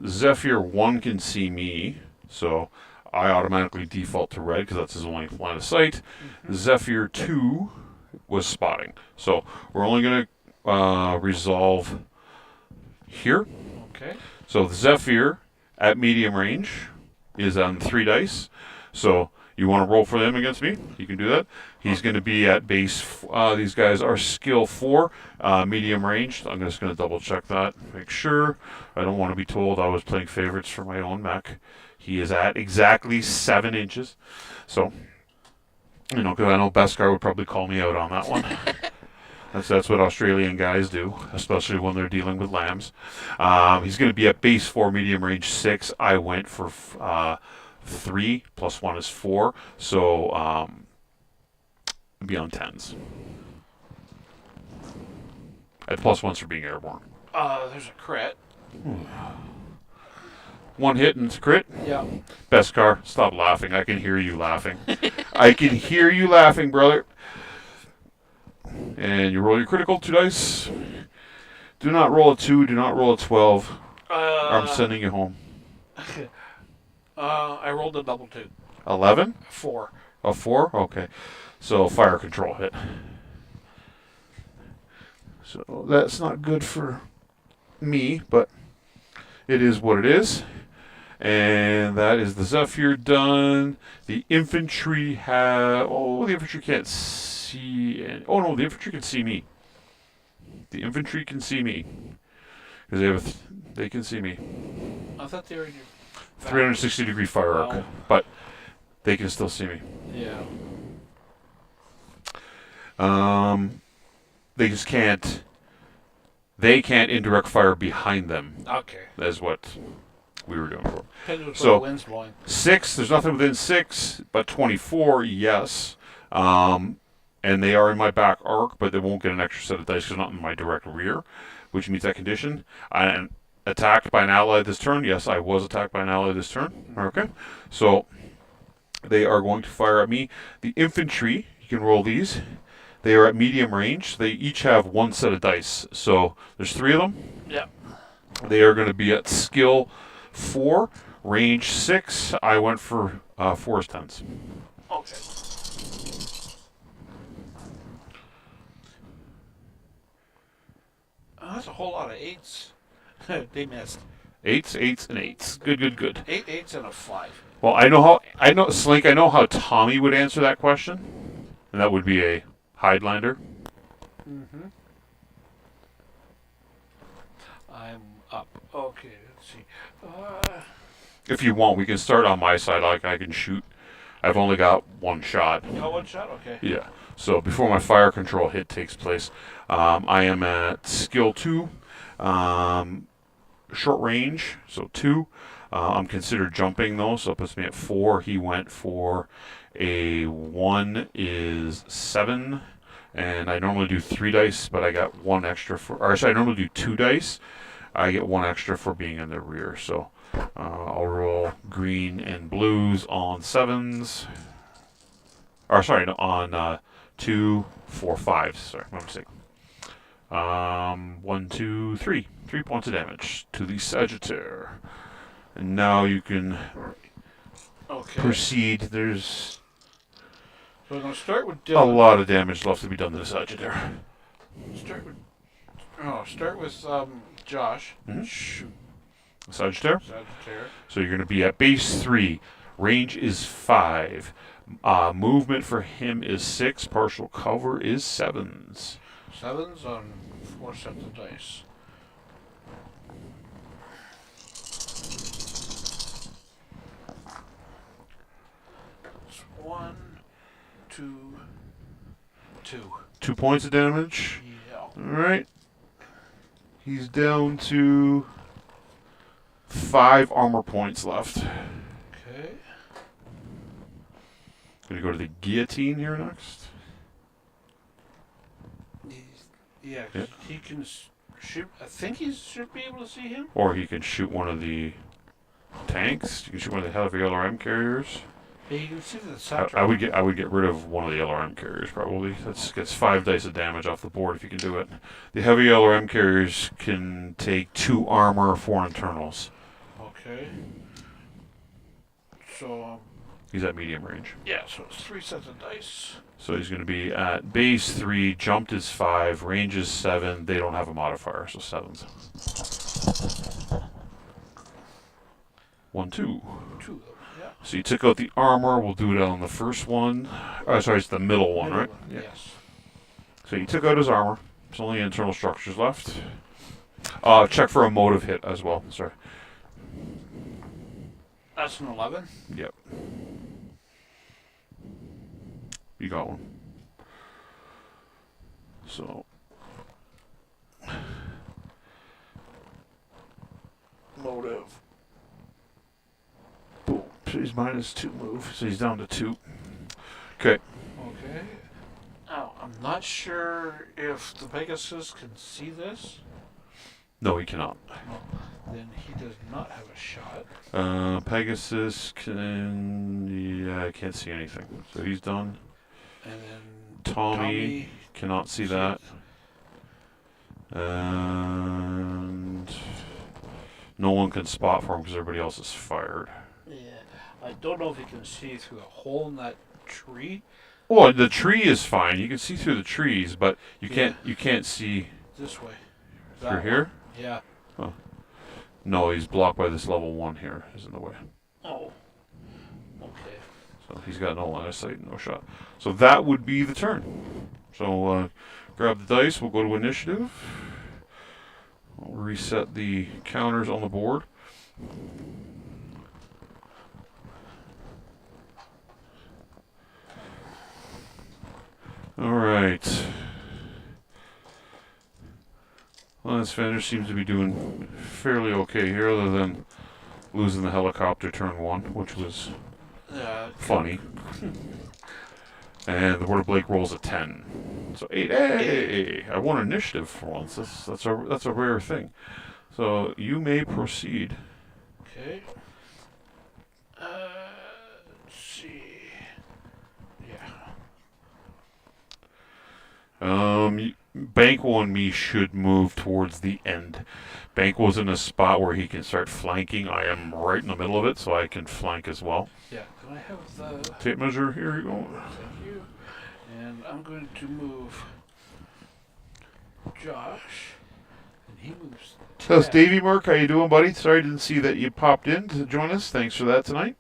Zephyr 1 can see me. So I automatically default to red because that's his only line of sight. Mm-hmm. Zephyr 2 was spotting. So we're only going to resolve here. Okay. So the Zephyr at medium range is on 3 dice. So You want to roll for them against me? You can do that. He's going to be at base. These guys are skill 4, medium range. I'm just going to double check that, make sure. I don't want to be told I was playing favorites for my own mech. He is at exactly 7 inches. So, because I know Beskar would probably call me out on that one. That's what Australian guys do, especially when they're dealing with lambs. He's going to be at base 4, medium range 6. I went for 3 plus 1 is 4, so be on 10s. At plus 1s for being airborne. There's a crit. 1 hit and it's a crit. Yeah. Beskar, stop laughing. I can hear you laughing. I can hear you laughing, brother. And you roll your critical 2 dice. Do not roll a 2. Do not roll a 12. Or I'm sending you home. I rolled a double 2. 11? 4. A 4? Okay. So fire control hit. So that's not good for me, but it is what it is. And that is the Zephyr done. The infantry have... Oh, the infantry can't see... Oh, no, the infantry can see me. The infantry can see me. Because they can see me. I thought they were in your... 360-degree fire arc. Wow. But they can still see me. Yeah. They just can't... They can't indirect fire behind them. Okay. That's what we were doing for. Depends on So, where the wind's blowing. 6, there's nothing within 6, but 24, yes. And they are in my back arc, but they won't get an extra set of dice because they're not in my direct rear, which meets that condition. I'm attacked by an ally this turn. Yes, I was attacked by an ally this turn. Okay. So, they are going to fire at me. The infantry, you can roll these. They are at medium range. They each have 1 set of dice. So, there's 3 of them. Yeah. They are going to be at skill 4, range 6. I went for 4 as 10s. Okay. That's a whole lot of 8s. They missed. 8s, 8s, and 8s. Good. 8 8s and a 5. Well, Slink, I know how Tommy would answer that question. And that would be a Highlander. Mm-hmm. I'm up. Okay, let's see. If you want, we can start on my side. I can shoot. I've only got 1 shot. You got 1 shot? Okay. Yeah. So before my fire control hit takes place, I am at skill 2, short range, so 2. I'm considered jumping though, so it puts me at 4. He went for a 1 is 7, and I normally do 3 dice, but I got 1 extra for. Or actually, I normally do 2 dice. I get 1 extra for being in the rear, so I'll roll green and blues on 7s. Or sorry, on 2, 4, 5s. Sorry, my mistake. 1, 2, 3. 3 points of damage to the Sagittaire. And now you can proceed. There's So we're going to start with a Dylan. lot of damage left to be done to the Sagittaire. Start with Josh. Mhm. Shoot. Sagittaire. Sagittaire. So you're going to be at base 3. Range is 5. Movement for him is 6. Partial cover is 7s. 7s on 4 sets of dice. It's 1, 2, 2. 2 points of damage. Yeah. Alright. He's down to 5 armor points left. Okay. Gonna go to the guillotine here next. Yeah, Yeah. he can shoot. I think he should be able to see him. Or he can shoot one of the tanks. You can shoot one of the heavy LRM carriers. Yeah, you can see the sector. I would get rid of one of the LRM carriers probably. That gets 5 dice of damage off the board if you can do it. The heavy LRM carriers can take 2 armor, 4 internals. Okay. So, He's at medium range. yeah, so it's 3 sets of dice. So he's going to be at base 3, jumped is 5, range is 7. They don't have a modifier, so 7s. 1, 2. 2 of them, yeah. So you took out the armor. We'll do it on the first one. Oh, sorry, it's the middle one, right? Yeah. Yes. So you took out his armor. There's only internal structures left. Check for a motive hit as well. Sorry. That's an 11. Yep. You got one. So. Motive. Boom. So he's -2 move. So he's down to 2. Okay. Okay. Now, I'm not sure if the Pegasus can see this. No, he cannot. No. Then he does not have a shot. Pegasus can. Yeah, I can't see anything. So he's done. And then Tommy cannot see that. And no one can spot for him because everybody else is fired. Yeah. I don't know if he can see through a hole in that tree. Well, the tree is fine. You can see through the trees, but you can't see This way. through here. Yeah. No, he's blocked by this level 1 here. Is in the way. Oh. Okay. So he's got no line of sight, no shot. So that would be the turn. So grab the dice. We'll go to initiative. I'll reset the counters on the board. All right. Lance Vander seems to be doing fairly okay here, other than losing the helicopter turn 1, which was funny. And the Word of Blake rolls a 10. So 8. Hey! I won initiative for once. That's a rare thing. So you may proceed. Okay. Let's see. Yeah. Banquo and me should move towards the end. Banquo's in a spot where he can start flanking. I am right in the middle of it, so I can flank as well. Yeah. Can I have the Tape measure, here you go. Thank you. And I'm going to move Josh, and he moves. How's Ted. Davey Merck? How you doing, buddy? Sorry, I didn't see that you popped in to join us. Thanks for that tonight.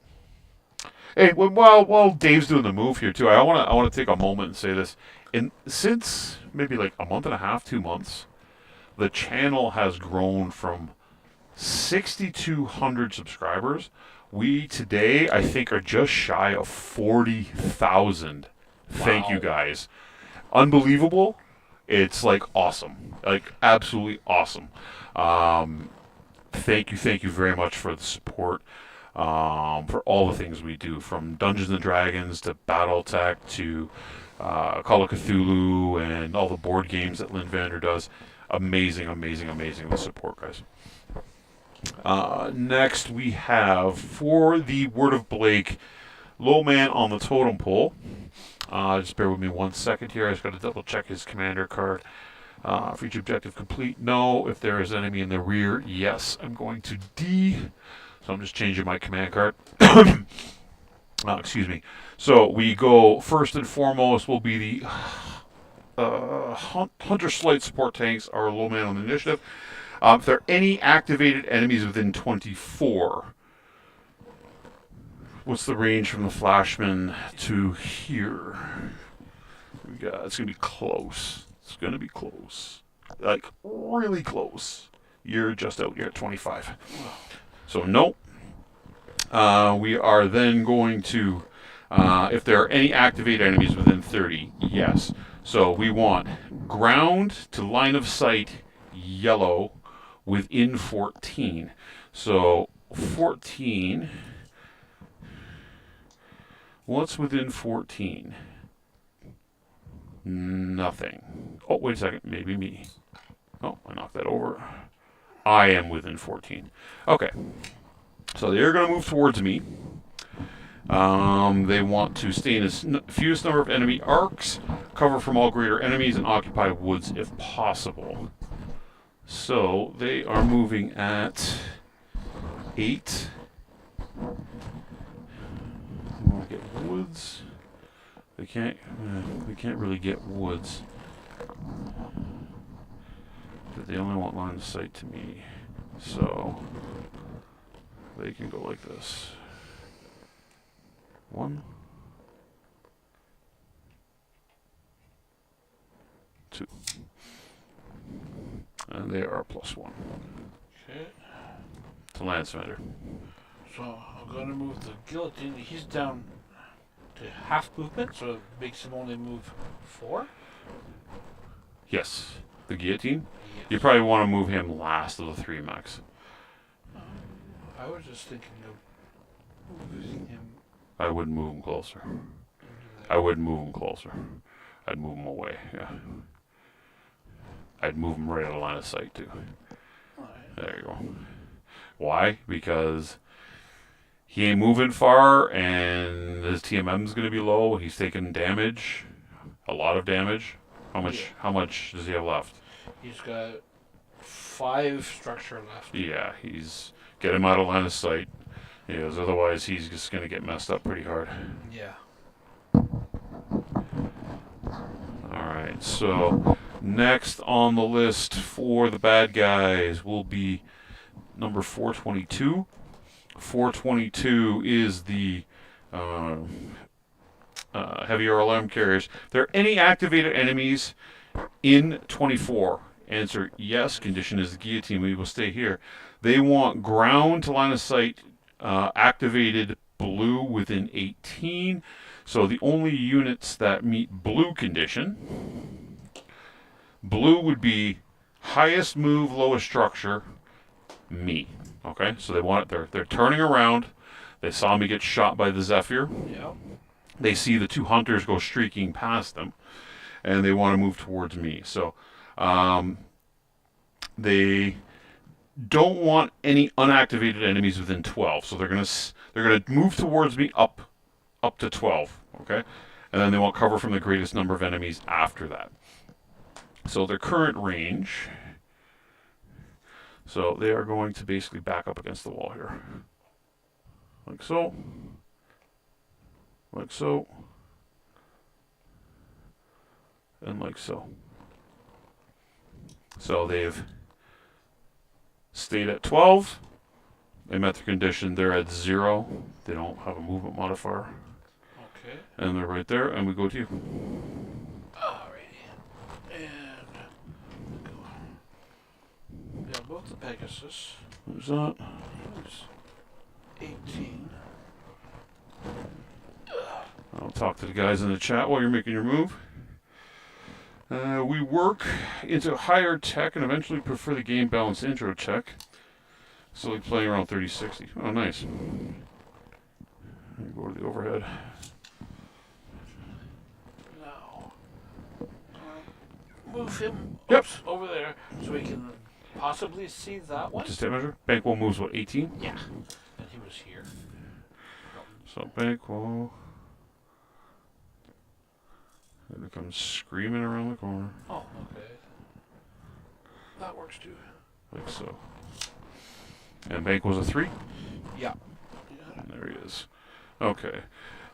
Hey, while Dave's doing the move here too, I want to take a moment and say this. Since maybe like a month and a half, 2 months, the channel has grown from 6,200 subscribers. We today, I think, are just shy of 40,000. Thank you guys. Unbelievable. It's like awesome. Like absolutely awesome. Thank you very much for the support. For all the things we do, from Dungeons and Dragons to Battletech to Call of Cthulhu and all the board games that Lynn Vander does. Amazing the support, guys. Next we have, for the Word of Blake, low man on the totem pole. Just bear with me 1 second here. I just got to double check his commander card. For each objective complete, no. If there is enemy in the rear, yes. I'm going to D. So I'm just changing my command card. Excuse me. So we go, first and foremost will be the Hunter Slight support tanks, our low man on the initiative. If there are any activated enemies within 24, what's the range from the Flashman to here? It's going to be close. It's going to be close. Like, really close. You're just out here at 25. So, nope. We are then going to, if there are any activated enemies within 30, yes. So we want ground to line of sight, yellow, within 14. So 14, what's within 14? Nothing. Oh, wait a second, maybe me. Oh, I knocked that over. I am within 14. Okay. So they're going to move towards me. They want to stay in a fewest number of enemy arcs, cover from all greater enemies, and occupy woods if possible. So they are moving at 8. They want to get woods. They can't really get woods. But they only want line of sight to me. So they can go like this. 1, 2. And they are +1 Okay. to Lance Vendor. So I'm going to move the guillotine. He's down to half movement, so it makes him only move 4. Yes. The guillotine? Yes. You probably want to move him last of the 3 max. I was just thinking of moving him. I wouldn't move him closer. Into I wouldn't move him closer. I'd move him away, yeah. I'd move him right out of line of sight, too. Alright. There you go. Why? Because he ain't moving far, and his TMM's going to be low. He's taking damage, a lot of damage. How much does he have left? He's got 5 structure left. Yeah, get him out of line of sight. Because otherwise he's just going to get messed up pretty hard. Yeah. Alright, so next on the list for the bad guys will be number 422. 422 is the heavy RLM carriers. There are any activated enemies in 24? Answer yes. Condition is the guillotine. We will stay here. They want ground to line of sight activated blue within 18. So the only units that meet blue condition, blue would be highest move, lowest structure, me. Okay, so they want it. They're turning around. They saw me get shot by the Zephyr. Yep. They see the 2 hunters go streaking past them, and they want to move towards me. So they don't want any unactivated enemies within 12. So they're gonna move towards me up to 12. Okay, and then they want cover from the greatest number of enemies after that. So their current range. So they are going to basically back up against the wall here, like so. Like so. And like so. So they've stayed at 12. They met the condition. They're at 0. They don't have a movement modifier. Okay. And they're right there. And we go to you. Alrighty. And yeah, both the Pegasus. Who's that? Who's 18. I'll talk to the guys in the chat while you're making your move. We work into higher tech and eventually prefer the game balance intro tech. So like playing around 3060. Oh, nice. Go to the overhead. Now, move him Yep. over there so we can possibly see that one. Just tape measure. Bankwell moves what, 18? Yeah. And he was here. So Bankwell. And it comes screaming around the corner. Oh, okay. That works too. Like so. And Bankwell's a 3. Yeah. And there he is. Okay.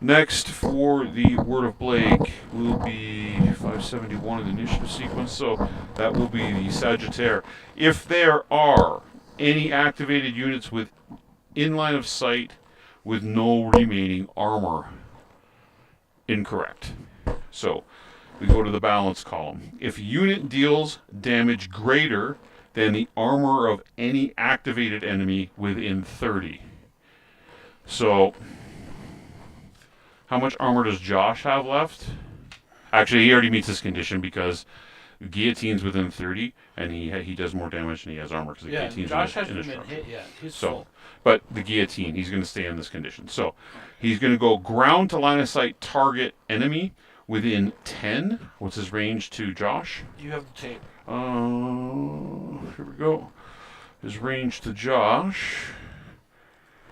Next for the Word of Blake will be 571 in the initiative sequence. So that will be the Sagittaire. If there are any activated units with in line of sight with no remaining armor, incorrect. So we go to the balance column. If unit deals damage greater than the armor of any activated enemy within 30. So how much armor does Josh have left? Actually, he already meets this condition because guillotine's within 30, and he does more damage and he has armor because the guillotine's Josh in hasn't his been structure. hit yet. He's So, full. but the guillotine, he's going to stay in this condition. So he's going to go ground to line of sight target enemy within 10. What's his range to Josh? You have the tape. Here we go. His range to Josh.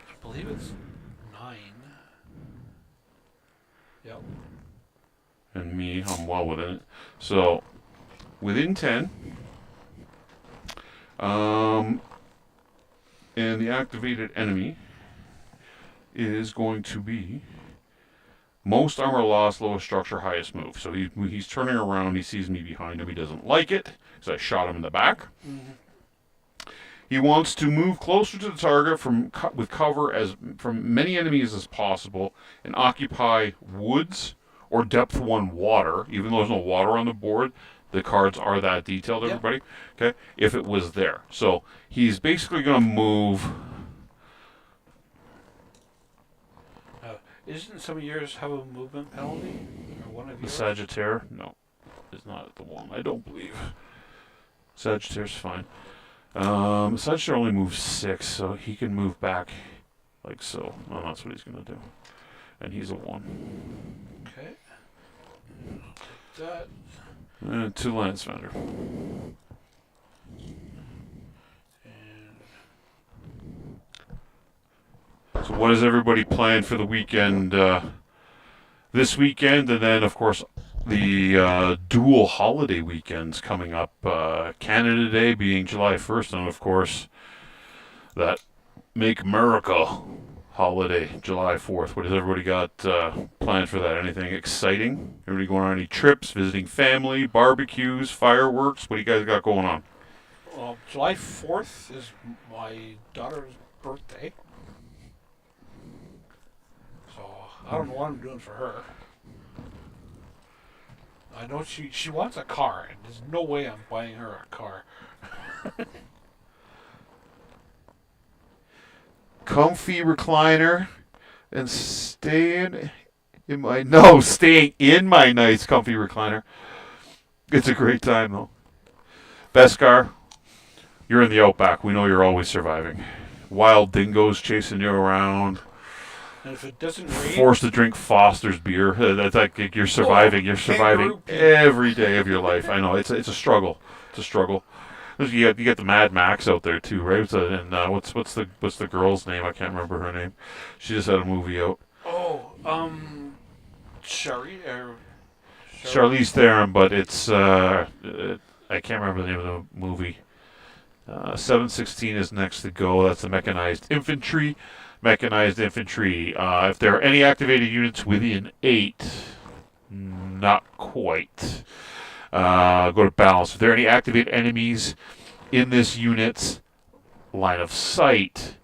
I believe it's 9. Yep. And me, I'm well within it. So within 10. And the activated enemy is going to be most armor loss, lowest structure, highest move. So he's turning around. He sees me behind him. He doesn't like it because I shot him in the back. Mm-hmm. He wants to move closer to the target with cover as from many enemies as possible, and occupy woods or depth 1 water. Even though there's no water on the board, the cards are that detailed. Yep. Everybody, okay? If it was there, so he's basically going to move. Isn't some of yours have a movement penalty? Or one of The yours? Sagittaire, no, is not the one. I don't believe. Sagittaire's fine. Sagittaire only moves 6, so he can move back like so. Well, that's what he's going to do. And he's a 1. Okay. That. And 2 Landsfender. And So what is everybody planned for the weekend? This weekend, and then, of course, the dual holiday weekends coming up. Canada Day being July 1st, and, of course, that Make America holiday, July 4th. What has everybody got planned for that? Anything exciting? Everybody going on any trips, visiting family, barbecues, fireworks? What do you guys got going on? well, July 4th is my daughter's birthday. So I don't know what I'm doing for her. I know she wants a car, and there's no way I'm buying her a car. Comfy recliner and staying in my nice comfy recliner. It's a great time though. Beskar, you're in the outback. We know you're always surviving. Wild dingoes chasing you around. And if it doesn't rain, Forced to drink Foster's beer. That's like you're surviving. You're surviving every day of your life. I know it's a struggle. It's a struggle. You get the Mad Max out there too, right? And what's the girl's name? I can't remember her name. She just had a movie out. oh, Charlize Theron, but it's I can't remember the name of the movie. 716 is next to go. That's the mechanized infantry. Mechanized infantry. If there are any activated units within 8, not quite. Go to balance. If there are any activated enemies in this unit's line of sight,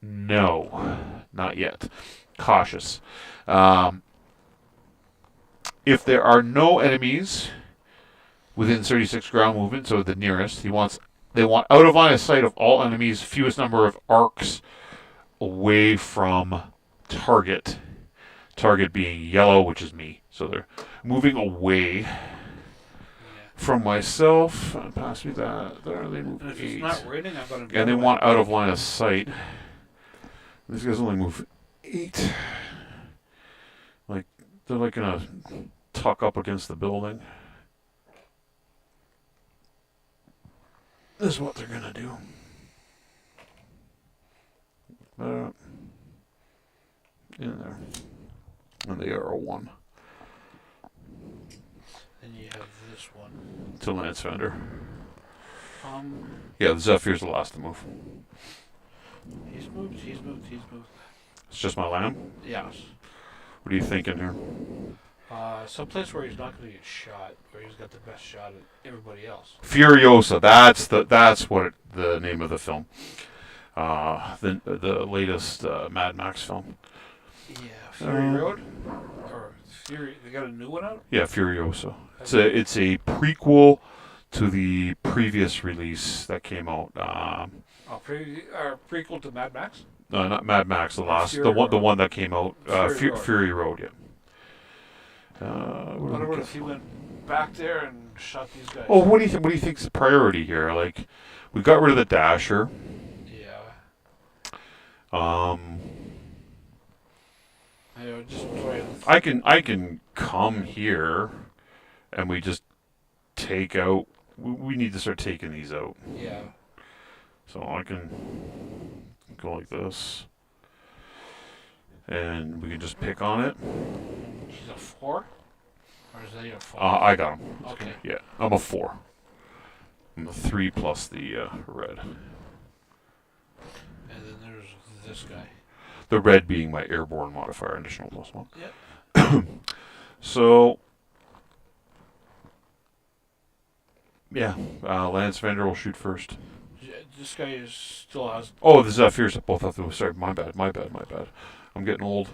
no, not yet. Cautious. If there are no enemies within 36 ground movement, so the nearest, they want out of line of sight of all enemies, fewest number of arcs away from target. Target being yellow, which is me. So they're moving away from myself. Pass me that. There, they move and if 8. it's not raining, I'm gonna. And they want out of line of sight. These guys only move 8. Like they're like gonna tuck up against the building. This is what they're gonna do. In there. And they are a 1. Then you have this one. To Landsfender. Um, Yeah, the Zephyr's the last to move. he's moved. He's moved. He's moved. It's just my lamb. Yes. What are you thinking here? Someplace where he's not going to get shot, where he's got the best shot at everybody else. Furiosa. That's what the name of the film. The latest Mad Max film. Yeah, Fury Road, or Fury. They got a new one out. Yeah, Furiosa. It's a prequel to the previous release that came out. Prequel to Mad Max. No, not Mad Max. The Fury Road. one that came out. Fury Road. Fury Road. Yeah. I wonder if he went back there and shot these guys. Oh, what do you think's the priority here? Like, we got rid of the Dasher. Yeah. I can come here, and we just take out. We need to start taking these out. Yeah. So I can go like this, and we can just pick on it. He's a 4, or is that a 5? I got him. Okay. Yeah, I'm a 4. I'm a 3 plus the red. And then there's this guy. The red being my airborne modifier, additional +1. Yep. So, yeah, Lance Vander will shoot first. this guy is still has. Oh, the Zephyrs both have to. Sorry, my bad. I'm getting old.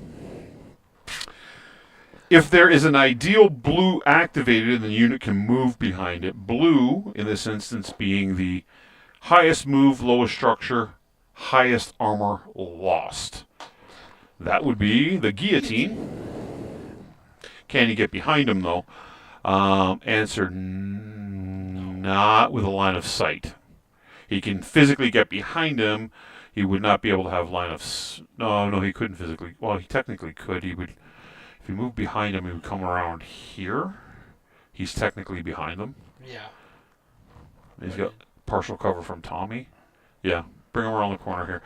If there is an ideal blue activated, the unit can move behind it. Blue, in this instance, being the highest move, lowest structure, highest armor lost. That would be the guillotine. Can you get behind him, though? Answer not with a line of sight. He can physically get behind him. He would not be able to have line of... No, he couldn't physically. Well, he technically could. He would... If he moved behind him, he would come around here. He's technically behind him. Yeah. He's got partial cover from Tommy. Yeah, bring him around the corner here.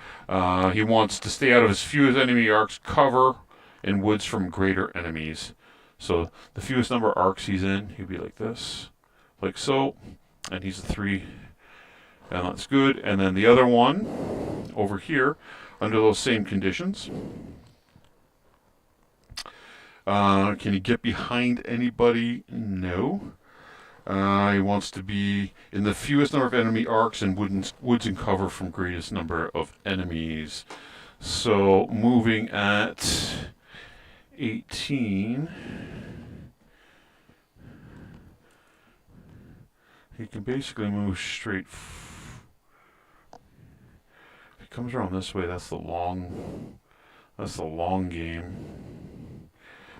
He wants to stay out of his fewest enemy arcs, cover, and woods from greater enemies. So the fewest number of arcs he's in, he'd be like this, like so, and he's a 3, and that's good. And then the other one, over here, under those same conditions. Can he get behind anybody? No. He wants to be in the fewest number of enemy arcs and woods and cover from greatest number of enemies. So moving at 18, he can basically move straight. If he comes around this way, that's the long game.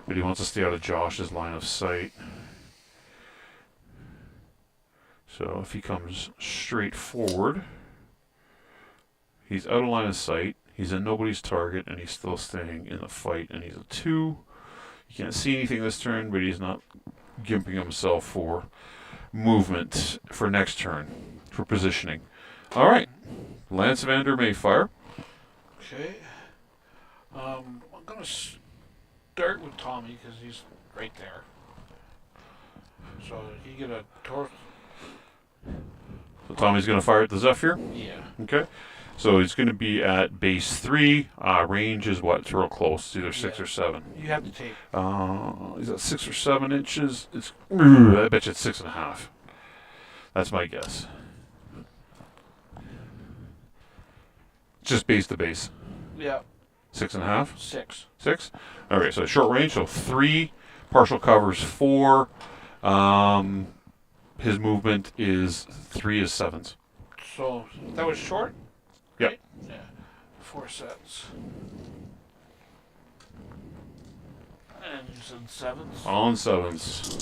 But he wants to stay out of Josh's line of sight. So if he comes straight forward, he's out of line of sight, he's in nobody's target, and he's still staying in the fight, and he's a 2. You can't see anything this turn, but he's not gimping himself for movement for next turn, for positioning. Alright, Lance Vander may fire. Okay. I'm going to start with Tommy because he's right there. So he get a torch. So Tommy's going to fire at the Zephyr? Yeah. Okay. So he's going to be at base 3. Range is what? It's real close. It's either 6 or 7. You have to take. He's at 6 or 7 inches. I bet you it's 6.5. That's my guess. Just base to base. Yeah. 6.5? 6. 6? Okay, so short range, so 3. Partial covers 4. His movement is 3 is 7s. So that was short? Yep. Right? Yeah. 4 sets. And you said 7s? All in 7s.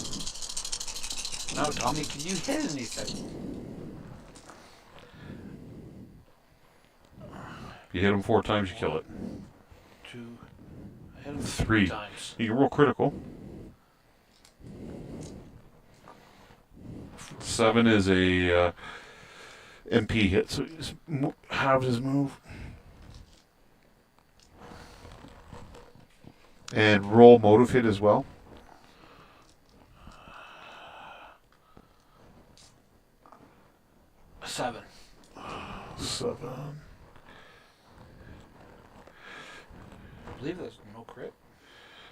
Now, Tommy, can you hit anything? If you hit him 4 times, you kill it. 2. I hit him 3 times. You can roll critical. 7 is a MP hit, so he just halves his move. And roll motive hit as well. 7. 7. I believe there's no crit.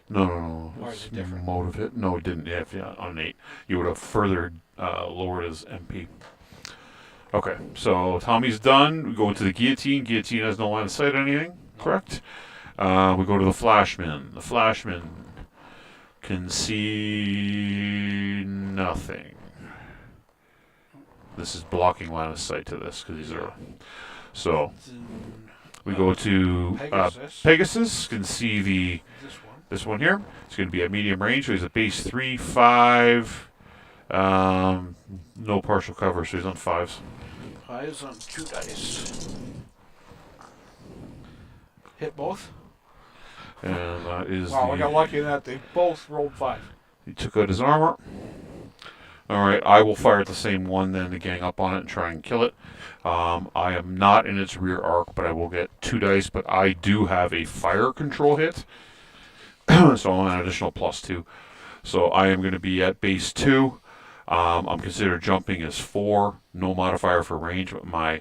No. Or is It's it different? motive hit. No, it didn't. Yeah, on an 8. You would have further lowered his MP. Okay, so Tommy's done. We go into the guillotine. Guillotine has no line of sight or anything, correct? We go to the Flashman. The Flashman can see nothing. This is blocking line of sight to this because he's early. So we go to Pegasus. Can see this one here. It's going to be at medium range, so he's at base 3, 5. No partial cover, so he's on 5s. 5s on 2 dice. Hit both? And that is wow, I got lucky in that they both rolled 5. He took out his armor. Alright, I will fire at the same one then to gang up on it and try and kill it. I am not in its rear arc, but I will get 2 dice, but I do have a fire control hit. So I'm an additional +2. So I am going to be at base 2. I'm considered jumping as 4. No modifier for range, but my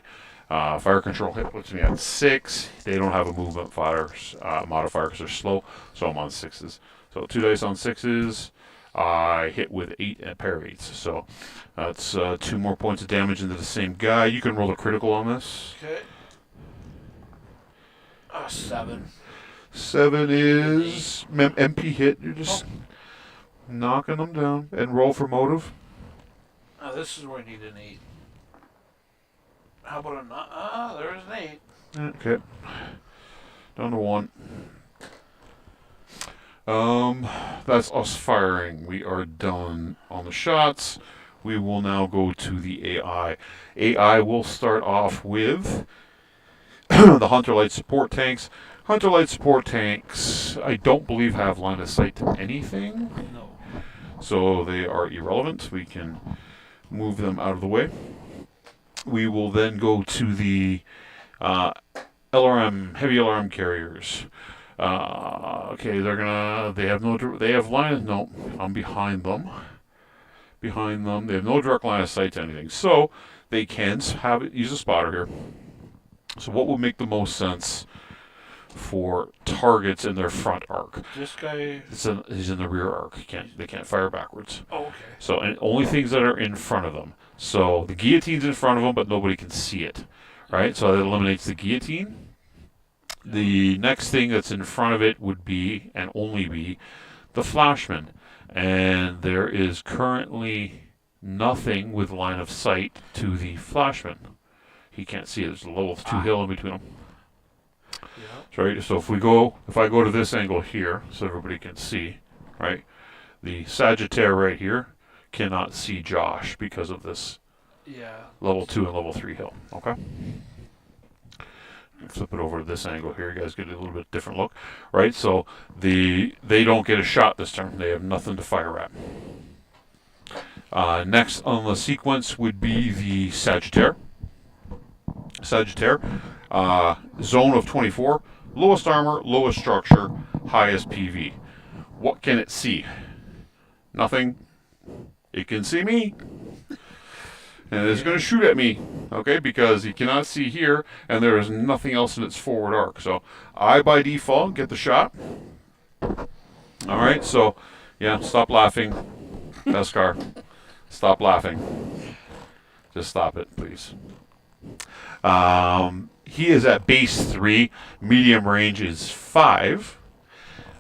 fire control hit puts me at 6. They don't have a movement modifier because they're slow, so I'm on 6s. So 2 dice on 6s. I hit with 8 and a pair of 8s. So that's 2 more points of damage into the same guy. You can roll a critical on this. Okay. 7. 7 is MP hit. You're just knocking them down. And roll for motive. This is where I need an 8. How about a 9? There's an 8. Okay. Down to 1. That's us firing. We are done on the shots. We will now go to the AI. AI will start off with the Hunter Light support tanks. Hunter Light support tanks, I don't believe have line of sight to anything. No. So they are irrelevant. We can move them out of the way. We will then go to the LRM, heavy LRM carriers. Okay, they have line, no, I'm behind them. They have no direct line of sight to anything. So they can use a spotter here. So what would make the most sense for targets in their front arc? This guy. He's in the rear arc. They can't fire backwards. Oh, okay. So and only things that are in front of them. So the guillotine's in front of them, but nobody can see it, right? So that eliminates the guillotine. The next thing that's in front of it would be, and only be, the flashman. And there is currently nothing with line of sight to the flashman. He can't see it. There's a level 2 hill in between them. Yeah. Right. So if I go to this angle here, so everybody can see, right? The Sagittaire right here cannot see Josh because of this level 2 and level 3 hill. Okay. Flip it over to this angle here. You guys get a little bit different look, right? So they don't get a shot this turn. They have nothing to fire at. Next on the sequence would be the Sagittaire. Zone of 24, lowest armor, lowest structure, highest PV. What can it see? Nothing. It can see me. And it's going to shoot at me, okay, because you cannot see here, and there is nothing else in its forward arc. So I, by default, get the shot. All right, so, yeah, stop laughing, Beskar. Stop laughing. Just stop it, please. He is at base 3. Medium range is 5.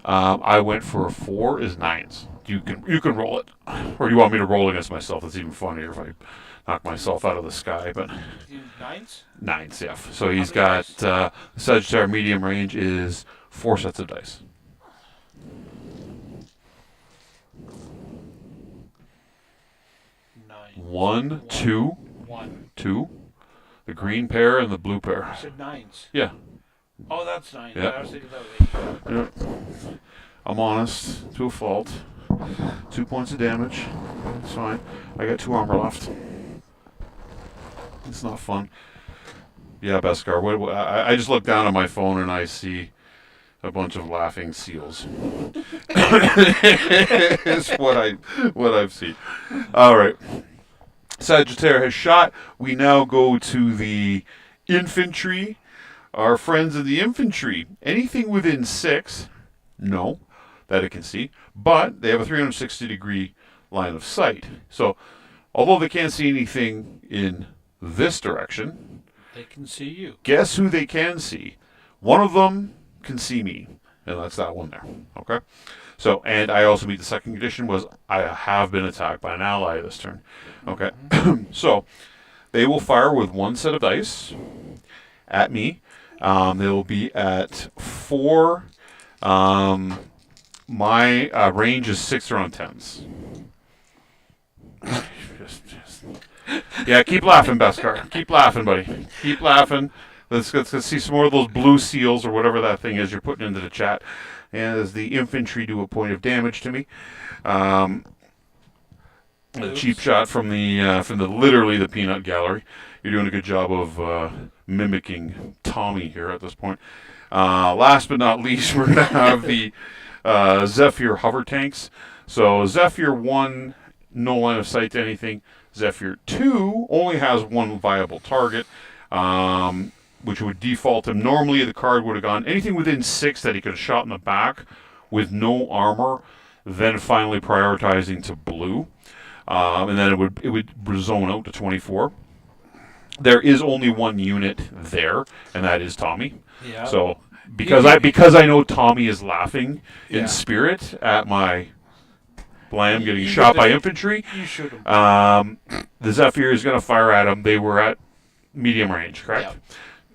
I went for a 4 is 9s. You can roll it. Or do you want me to roll against myself? It's even funnier if I knock myself out of the sky. But 9s? 9s, yeah. So he's got Sagittarius medium range is 4 sets of dice. One, two, 1. 2. The green pair and the blue pair. I said 9s. Yeah. Oh, that's 9. Yeah. I was thinking that was 8. Yeah. I'm honest to a fault. 2 points of damage. It's fine. I got 2 armor left. It's not fun. Yeah, Beskar. I just look down at my phone and I see a bunch of laughing seals. It's what I've seen. All right. Sagittaire has shot. We now go to the infantry. Our friends in the infantry. Anything within 6, no, that it can see. But they have a 360-degree line of sight. So, although they can't see anything in this direction, they can see you. Guess who they can see? One of them can see me, and that's that one there. Okay? So, and I also meet the second condition was I have been attacked by an ally this turn. Okay? So, they will fire with 1 set of dice at me. They will be at 4. My range is 6 around 10s. Yeah, keep laughing, Beskar. Keep laughing, buddy. Keep laughing. Let's see some more of those blue seals or whatever that thing is you're putting into the chat. And as the infantry do a point of damage to me. A cheap shot from the literally the peanut gallery. You're doing a good job of mimicking Tommy here at this point. Last but not least, we're going to have the Zephyr hover tanks. So Zephyr 1, no line of sight to anything. Zephyr 2 only has 1 viable target, which would default him. Normally the card would have gone anything within 6 that he could have shot in the back with no armor then finally prioritizing to blue, and then it would zone out to 24. There is only one unit there, and that is Tommy. Yeah. So because I know Tommy is laughing in Yeah. spirit at my Lamb getting You shot get by the- infantry, You shoot him. the Zephyr is going to fire at him. They were at medium range, correct?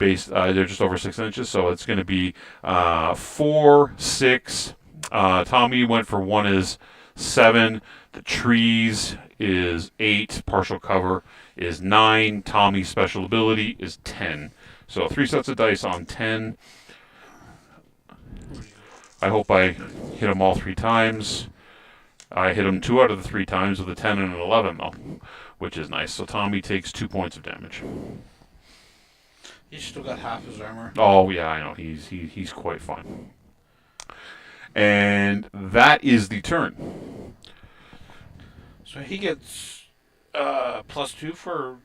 Yeah. They're just over 6 inches, so it's going to be 4, 6. Tommy went for 1 is 7. The trees is 8. Partial cover is 9. Tommy's special ability is 10. So 3 sets of dice on 10. I hope I hit him all 3 times. I hit him 2 out of the 3 times with a 10 and an 11, though, which is nice. So Tommy takes 2 points of damage. He's still got half his armor. Oh yeah, I know. He's quite fun. And that is the turn. So he gets +2 for.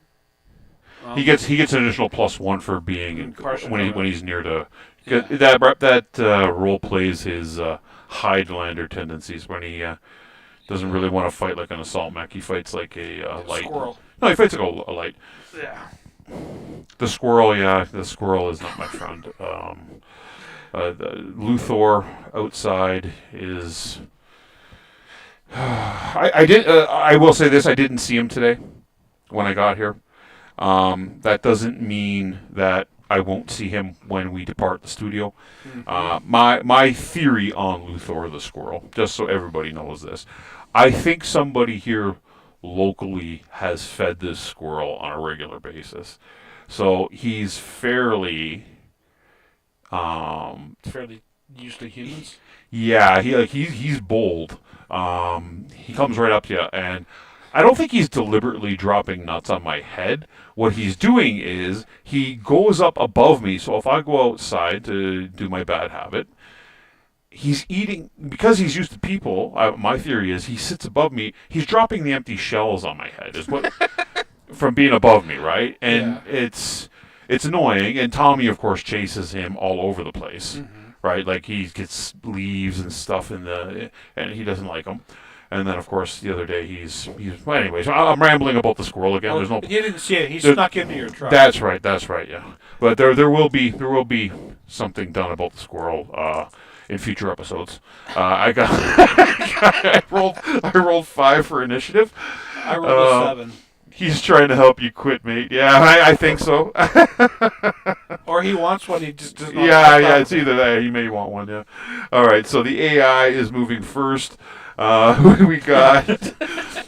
He gets an additional +1 for being Partial when cover. he's near to. Yeah. That role plays his Highlander tendencies when he doesn't really want to fight like an assault mech. He fights like a light. Squirrel. No, he fights like a light. Yeah. The squirrel, yeah, the squirrel is not my friend. The Luthor outside is. I will say this: I didn't see him today when I got here. That doesn't mean that I won't see him when we depart the studio. My theory on Luthor the squirrel, just so everybody knows this, I think somebody here locally has fed this squirrel on a regular basis. So he's fairly, Fairly used to humans. yeah, he's bold. He comes right up to you, and I don't think he's deliberately dropping nuts on my head. What he's doing is he goes up above me. So if I go outside to do my bad habit, he's eating because he's used to people. My theory is he sits above me. He's dropping the empty shells on my head. Is what from being above me, right? And it's annoying. And Tommy, of course, chases him all over the place, right? Like he gets leaves and stuff and he doesn't like them. And then, of course, the other day well, anyways, I'm rambling about the squirrel again. There's no. You didn't see it. He snuck into your truck. That's right. Yeah. But there will be something done about the squirrel in future episodes. I rolled 5 for initiative. I rolled a 7. He's trying to help you quit, mate. Yeah, I think so. Or he wants one. He just doesn't. Yeah. It's either that. He may want one. Yeah. All right. So the AI is moving first. We got the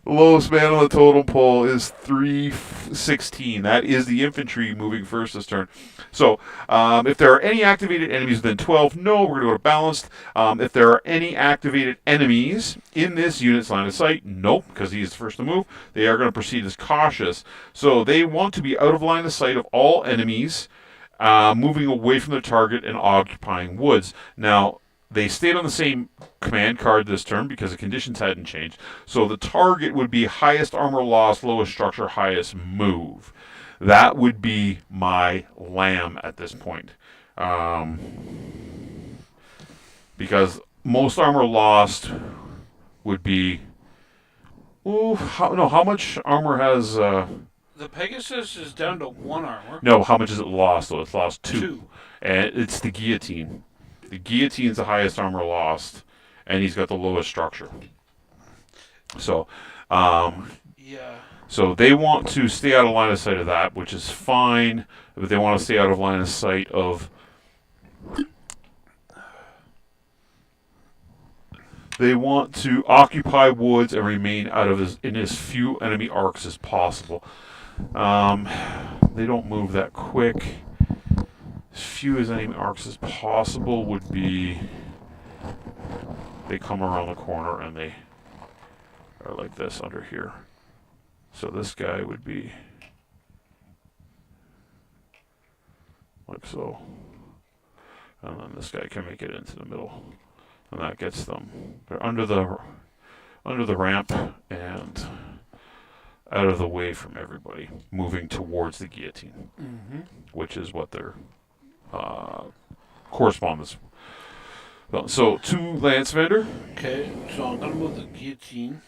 lowest man on the totem pole is 316. That is the infantry moving first this turn. So if there are any activated enemies within 12, no, we're going to go to balanced. If there are any activated enemies in this unit's line of sight, nope, because he is the first to move. They are going to proceed as cautious. So they want to be out of line of sight of all enemies, moving away from the target and occupying woods. Now, they stayed on the same command card this turn because the conditions hadn't changed. So the target would be highest armor loss, lowest structure, highest move. That would be my Lamb at this point. Because most armor lost would be... how much armor has... The Pegasus is down to 1 armor. No, how much is it lost, though? It's lost 2. 2. And it's the guillotine. The guillotine's the highest armor lost, and he's got the lowest structure. So, Yeah. so they want to stay out of line of sight of that, which is fine, but they want to stay out of line of sight of... They want to occupy woods and remain out of in as few enemy arcs as possible. They don't move that quick. As few as enemy arcs as possible would be they come around the corner and they are like this under here. So this guy would be like so. And then this guy can make it into the middle. And that gets them. They're under the ramp and out of the way from everybody, moving towards the guillotine, which is what their correspondence So 2 Lance Vendor. Okay, so I'm gonna move the guillotine.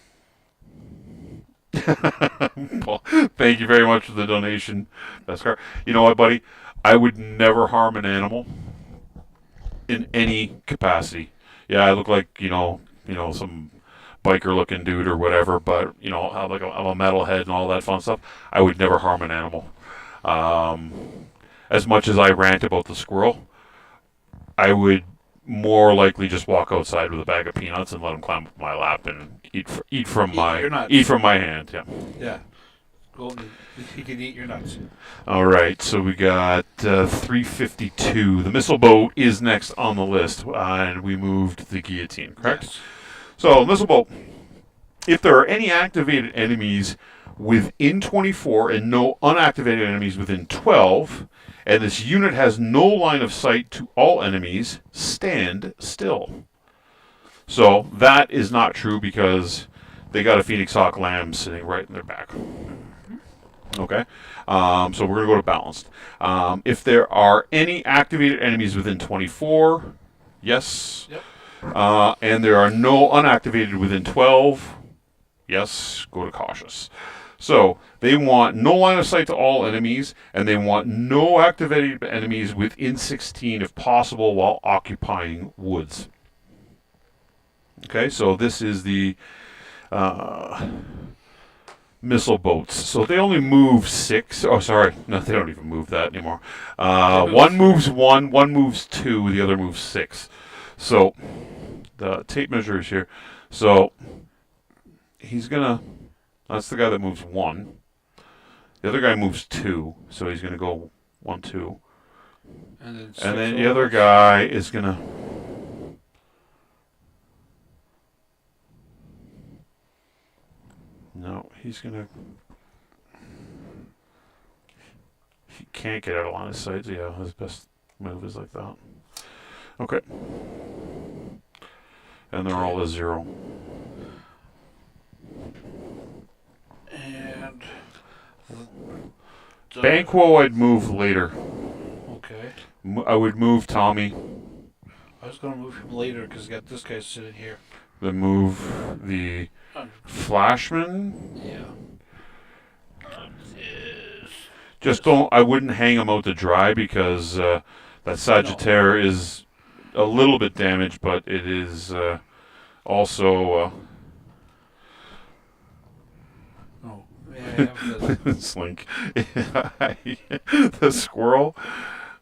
Well, thank you very much for the donation, Beskar. You know what, buddy? I would never harm an animal in any capacity. Yeah, I look like some biker-looking dude or whatever, but I'm a metalhead and all that fun stuff. I would never harm an animal. Um, as much as I rant about the squirrel, I would more likely just walk outside with a bag of peanuts and let him climb up my lap and eat from Your nuts. my hand. Yeah. Yeah. Go. You can eat your nuts. All right, so we got 352. The missile boat is next on the list, and we moved the guillotine, correct? Yes. So, missile boat. If there are any activated enemies within 24 and no unactivated enemies within 12, and this unit has no line of sight to all enemies, stand still. So, that is not true because they got a Phoenix Hawk Lamb sitting right in their back. Okay, so we're going to go to balanced. If there are any activated enemies within 24, yes. Yep. And there are no unactivated within 12, yes, go to cautious. So they want no line of sight to all enemies, and they want no activated enemies within 16 if possible while occupying woods. Okay, so this is the missile boats. So they only move 6. Oh, sorry. No, they don't even move that anymore. One moves 1, one moves 2, the other moves 6. So the tape measure is here. So he's going to... That's the guy that moves 1. The other guy moves 2. So he's going to go 1, 2. And then the other guy is going to... No, he's going to... He can't get out of line of sight. So yeah, his best move is like that. Okay. And they're all a 0. And... Banquo I'd move later. Okay. I would move Tommy. I was gonna move him later because got this guy sitting here. Then move the Flashman. Yeah. Just don't. I wouldn't hang him out to dry because that Sagittaire is a little bit damaged, but it is also. Oh, yeah, I have Slink. The squirrel.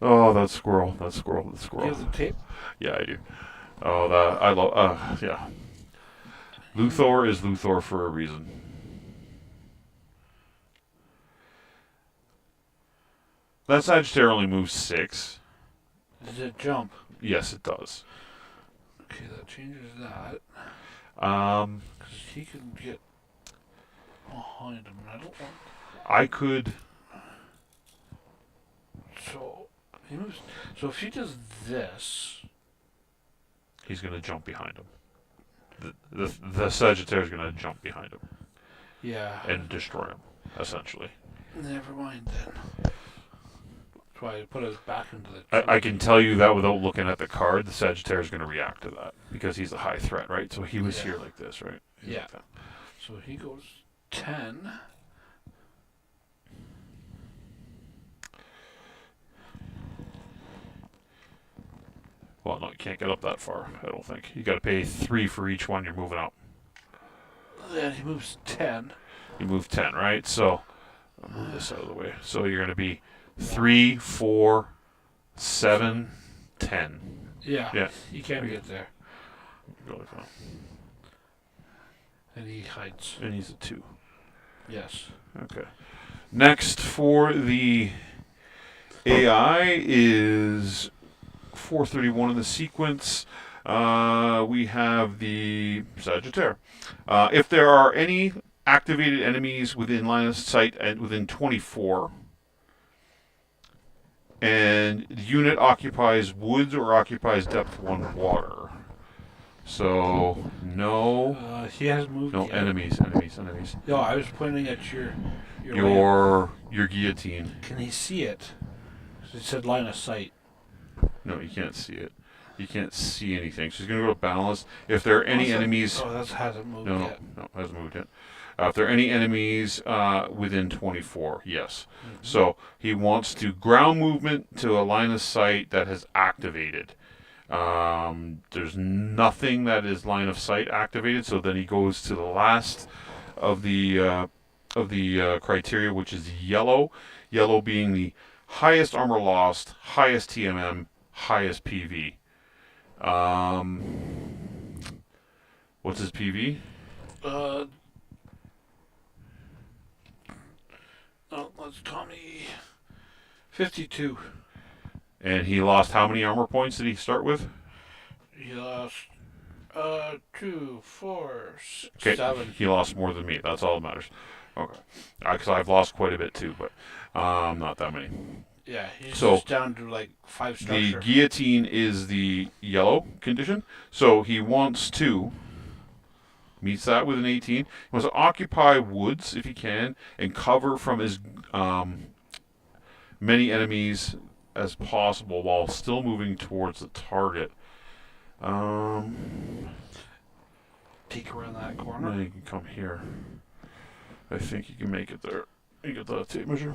Oh, that squirrel. That squirrel. That you squirrel. have the tape? Yeah, I do. Oh, that I love. Yeah. Luthor is Luthor for a reason. That Sagittaire only moves 6. Does it jump? Yes, it does. Okay, that changes that. Because he can get behind him, and I don't want... I could. So, he moves... So if he does this... He's going to jump behind him. The Sagittaire is going to jump behind him Yeah. and destroy him, essentially. Never mind then. That's why I put his back into the... I can tell you that without looking at the card. The Sagittaire is going to react to that because he's a high threat, right? So he was here like this, right? He's Yeah. like that. So he goes 10. Well, no, you can't get up that far, I don't think. You got to pay 3 for each one you're moving up. Then he moves 10. You move 10, right? So, I'll move this out of the way. So you're going to be 3, 4, 7, 10. Yeah. Yeah. He can't get there. Go like that. And he hides. And he's a 2. Yes. Okay. Next for the AI is 431 in the sequence. We have the Sagittaire. If there are any activated enemies within line of sight and within 24, and the unit occupies woods or occupies depth 1 water. So no, He hasn't moved no yet. enemies. No, I was pointing at your Your guillotine. Can he see it? 'Cause it said line of sight. No, you can't see it. You can't see anything. So he's going to go to balance. If there are any enemies, Oh, that hasn't moved no, yet. hasn't moved yet. If there are any enemies within 24, yes. Mm-hmm. So he wants to ground movement to a line of sight that has activated. There's nothing that is line of sight activated. So then he goes to the last of the criteria, which is yellow. Yellow being the highest armor lost, highest TMM, highest PV. What's his PV? Oh, let's Tommy. 52. And he lost how many armor points did he start with? He lost 2, 4, 6, Okay, 7. he lost more than me. That's all that matters. Okay, because I've lost quite a bit too, but not that many. Yeah, he's So, just down to like 5 The structure. guillotine is the yellow condition, so he wants to meets that with an 18. He wants to occupy woods if he can and cover from as many enemies as possible while still moving towards the target. Peek around that Then corner. you can come here. I think you can make it there. You get the tape measure.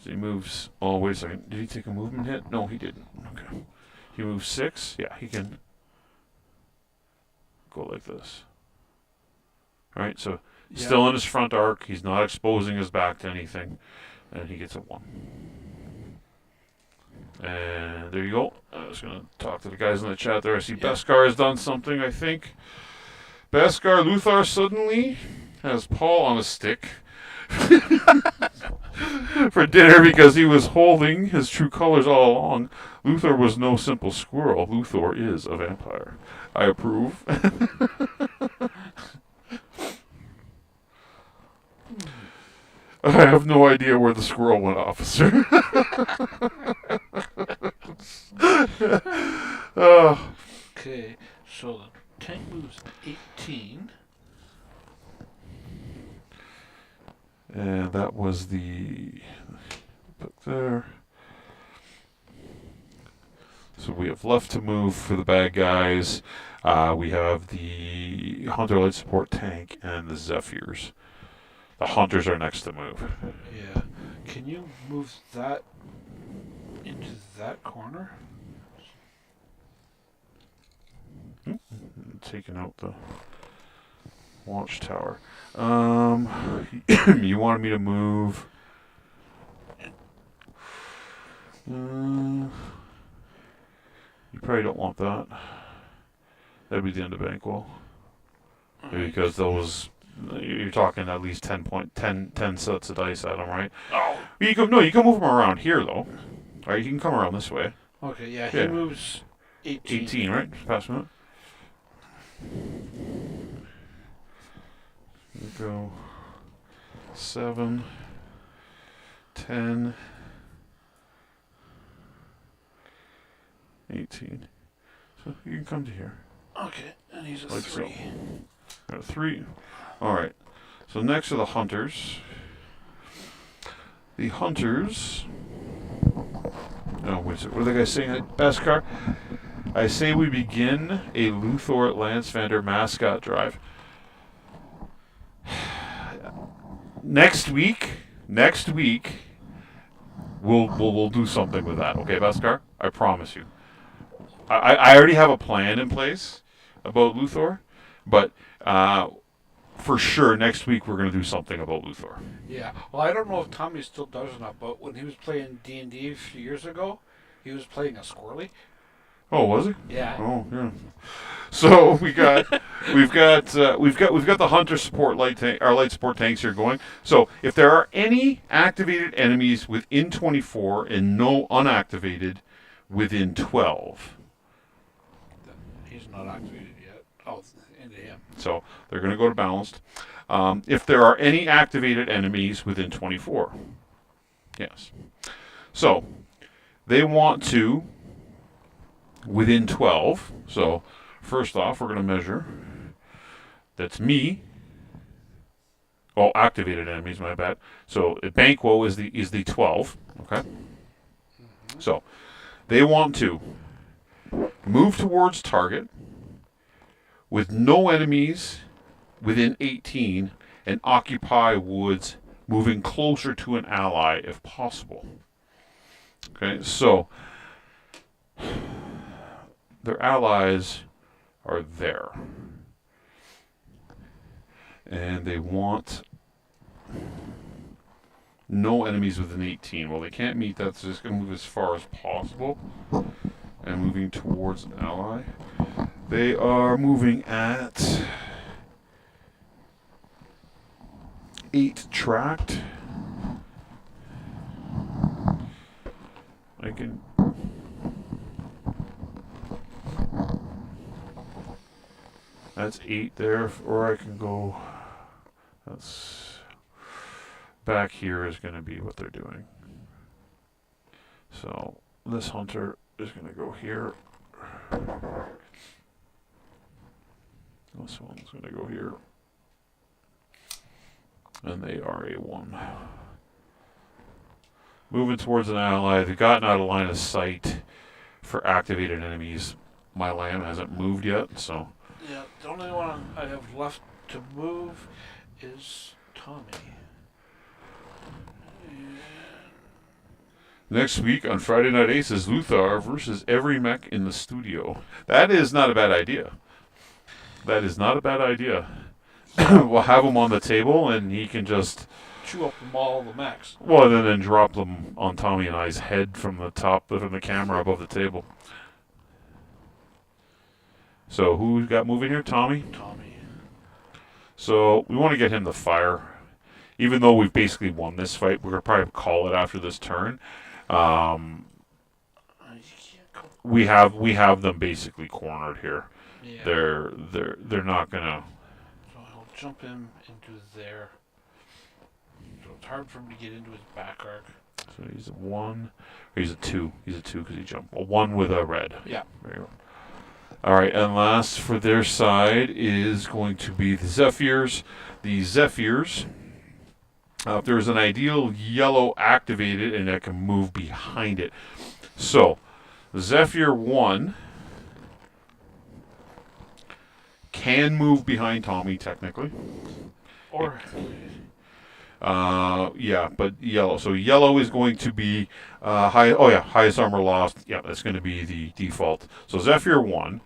So he moves. Oh, wait a second. Did he take a movement hit? No, he didn't. Okay. He moves 6. Yeah, he can go like this. Alright, so Yeah. still in his front arc. He's not exposing his back to anything. And he gets a 1. And there you go. I was going to talk to the guys in the chat there. I see Beskar has done something, I think. Beskar Luthar suddenly has Paul on a stick for dinner because he was holding his true colors all along. Luthor was no simple squirrel. Luthor is a vampire. I approve. I have no idea where the squirrel went, officer. Okay, so the tank moves 18. And that was the book there. So we have left to move for the bad guys. We have the Hunter Light Support tank and the Zephyrs. The Hunters are next to move. Yeah. Can you move that into that corner? Taking out the watchtower. You wanted me to move. You probably don't want that. That'd be the end of Bankwell. Because those, you're talking at least 10 sets of dice at them, right? Oh. You can move them around here though. All right, you can come around this way. Okay, yeah, he Yeah. moves 18. 18, right? Just pass me that. We go 7, 10, 18. So you can come to here. Okay, and he's a Like 3. Got 3. All right. So next are the Hunters. The Hunters. Oh, what are the guys saying? Beskar? I say we begin a Luthor Lancevander mascot drive. Next week, we'll do something with that. Okay, Beskar? I promise you. I already have a plan in place about Luthor, but for sure next week we're going to do something about Luthor. Yeah. Well, I don't know if Tommy still does or not, but when he was playing D&D a few years ago, he was playing a squirrely. Oh, was he? Yeah. Oh, yeah. So we've got the Hunter support our light support tanks here going. So if there are any activated enemies within 24 and no unactivated within 12, He's not activated yet. Oh, into him. so they're going to go to balanced. If there are any activated enemies within 24, yes. So they want to within 12. So first off, we're going to measure. That's me. Oh, activated enemies, my bad. So Banquo is the 12. Okay. So they want to Move towards target with no enemies within 18 and occupy woods moving closer to an ally if possible. Okay, so their allies are there. And they want no enemies within 18. Well, they can't meet that, so they're just going to move as far as possible. And moving towards an ally. They are moving at 8 tracked. I can. That's 8 there, or I can go. That's back here is going to be what they're doing. So this hunter is going to go here. This one's going to go here. And they are a 1. Moving towards an ally. They've gotten out of line of sight for activated enemies. My lamb hasn't moved yet, so. Yeah, the only one I have left to move is Tommy. And Next week on Friday Night Aces, Luthar versus every mech in the studio. That is not a bad idea. That is not a bad idea. We'll have him on the table, and he can just chew up them all the max. well, then drop them on Tommy and I's head from the top from the camera above the table. So who got moving here? Tommy. Tommy. So we want to get him to fire. Even though we've basically won this fight, we're gonna probably call it after this turn. We have them basically cornered here. Yeah. They're not gonna. So I'll jump him into there. So it's hard for him to get into his back arc. So he's a 1. Or he's a 2. He's a 2 because he jumped. A 1 with a red. Yeah. Very well. All right, and last for their side is going to be the Zephyrs. The Zephyrs. If there's an ideal yellow activated, and I can move behind it. So, Zephyr 1 can move behind Tommy, technically. Or yeah, but yellow. So yellow is going to be highest armor lost. Yeah, that's going to be the default. So Zephyr 1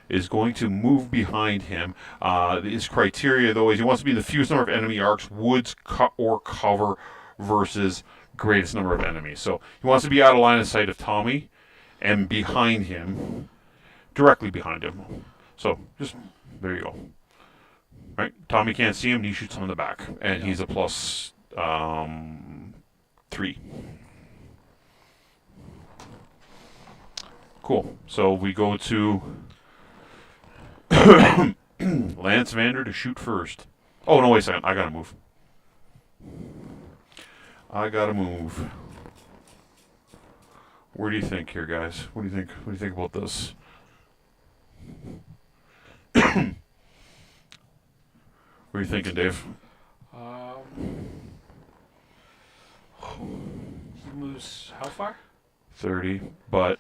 is going to move behind him. His criteria, though, is he wants to be the fewest number of enemy arcs, woods, or cover versus greatest number of enemies. So he wants to be out of line of sight of Tommy and behind him, directly behind him. So just, there you go. Right, Tommy can't see him, and he shoots him in the back. And he's a plus 3. Cool. So we go to Lance Vander to shoot first. Oh, no, wait a second. I gotta move. Where do you think here, guys? What do you think? What do you think about this? What are you thinking, Dave? he moves how far? 30, but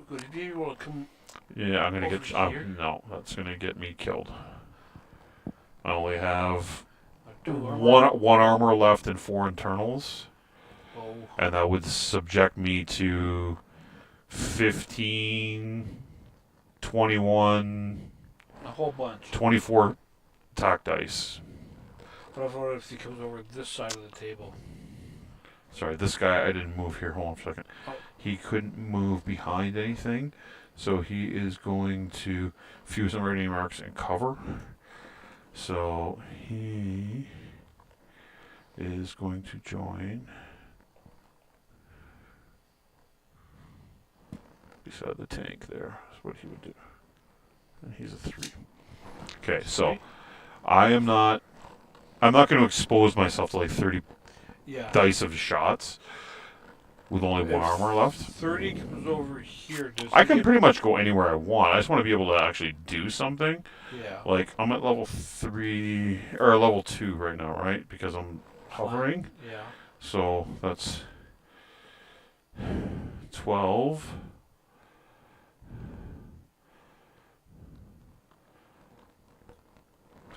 Would he be able to come? yeah, I'm gonna over get. here? No, that's gonna get me killed. I only have Two one armor left and 4 internals, Oh, and that would subject me to 15, 21, a whole bunch. 24 attack dice. What if he comes over this side of the table? Sorry, this guy, I didn't move here. Hold on for a second. Oh. He couldn't move behind anything, so he is going to fuse some enemy marks and cover. So he is going to join beside the tank there. That's what he would do. And he's a 3. Okay, so I'm not going to expose myself to like 30 Yeah. dice of shots with only 1 armor left. 30 comes over here. Does I he can get- pretty much go anywhere I want. I just want to be able to actually do something. Yeah. Like, I'm at level 3, or level 2 right now, right? Because I'm hovering. Yeah. So, that's 12.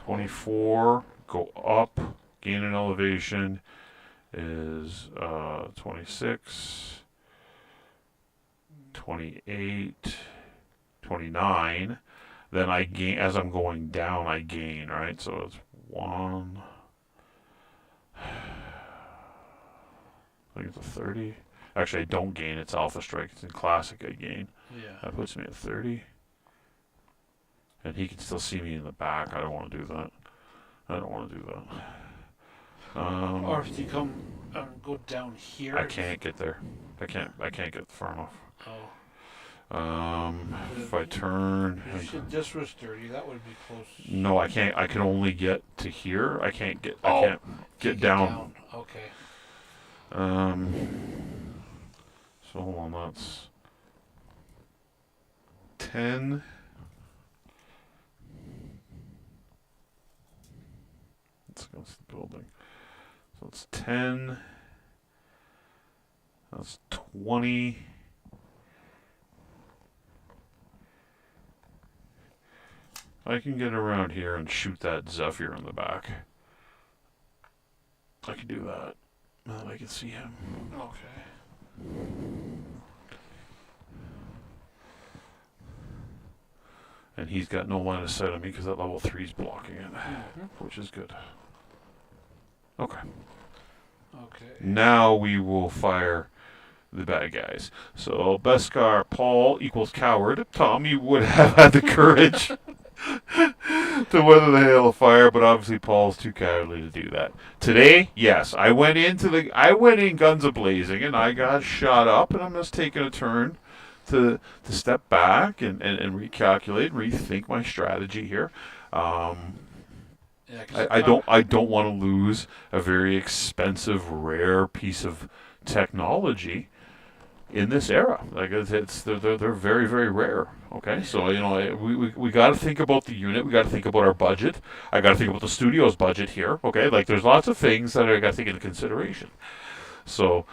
24. Go up. Gain an elevation is 26. 28. 29. Then I gain, as I'm going down, I gain, right? So it's 1. I think it's a 30. Actually, I don't gain. It's Alpha Strike. It's in Classic I gain. Yeah. That puts me at 30. And he can still see me in the back. I don't want to do that. I don't want to do that. Or if you come and go down here. I can't get there. I can't get far enough. Oh. If I turn. If this was 30, that would be close. No, I can't. I can only get to here. I can't get. Oh, I can't get down. Okay. So hold on. That's 10. That's against the building. So it's 10. That's 20. I can get around here and shoot that Zephyr in the back. I can do that. Now that I can see him. Okay. And he's got no line of sight on me because that level 3's blocking it, which is good. Okay. Okay. Now we will fire the bad guys. So Beskar, Paul equals coward. Tommy would have had the courage to weather the hail of fire, but obviously Paul's too cowardly to do that. Today, yes, I went in guns a blazing, and I got shot up, and I'm just taking a turn to step back and recalculate, rethink my strategy here. I don't want to lose a very expensive, rare piece of technology in this era. Like they're very, very rare. Okay, so we got to think about the unit. We got to think about our budget. I got to think about the studio's budget here. Okay, like there's lots of things that I got to take into consideration. So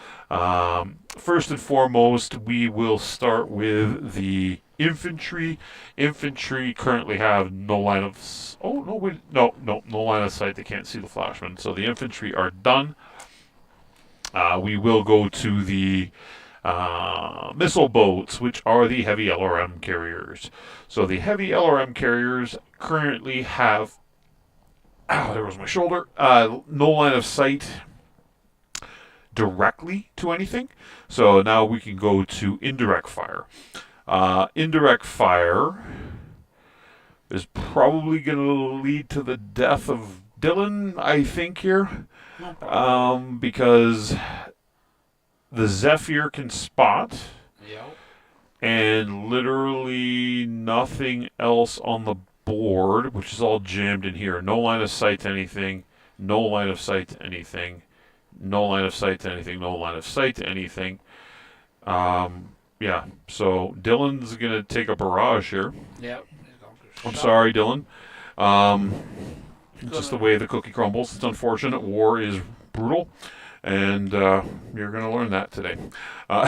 first and foremost, we will start with the infantry. Infantry currently have no line of no line of sight. They can't see the flashman. So the infantry are done. We will go to the missile boats, which are the heavy LRM carriers. So the heavy LRM carriers currently have. There was my shoulder. No line of sight directly to anything. So now we can go to indirect fire. Indirect fire is probably going to lead to the death of Dylan, I think, here. Because the Zephyr can spot. Yep. And literally nothing else on the board, which is all jammed in here. No line of sight to anything. No line of sight to anything. No line of sight to anything. No line of sight to anything. Yeah. So Dylan's gonna take a barrage here. Yep. I'm sorry, Dylan. Just the way the cookie crumbles. It's unfortunate. War is brutal, and you're gonna learn that today. All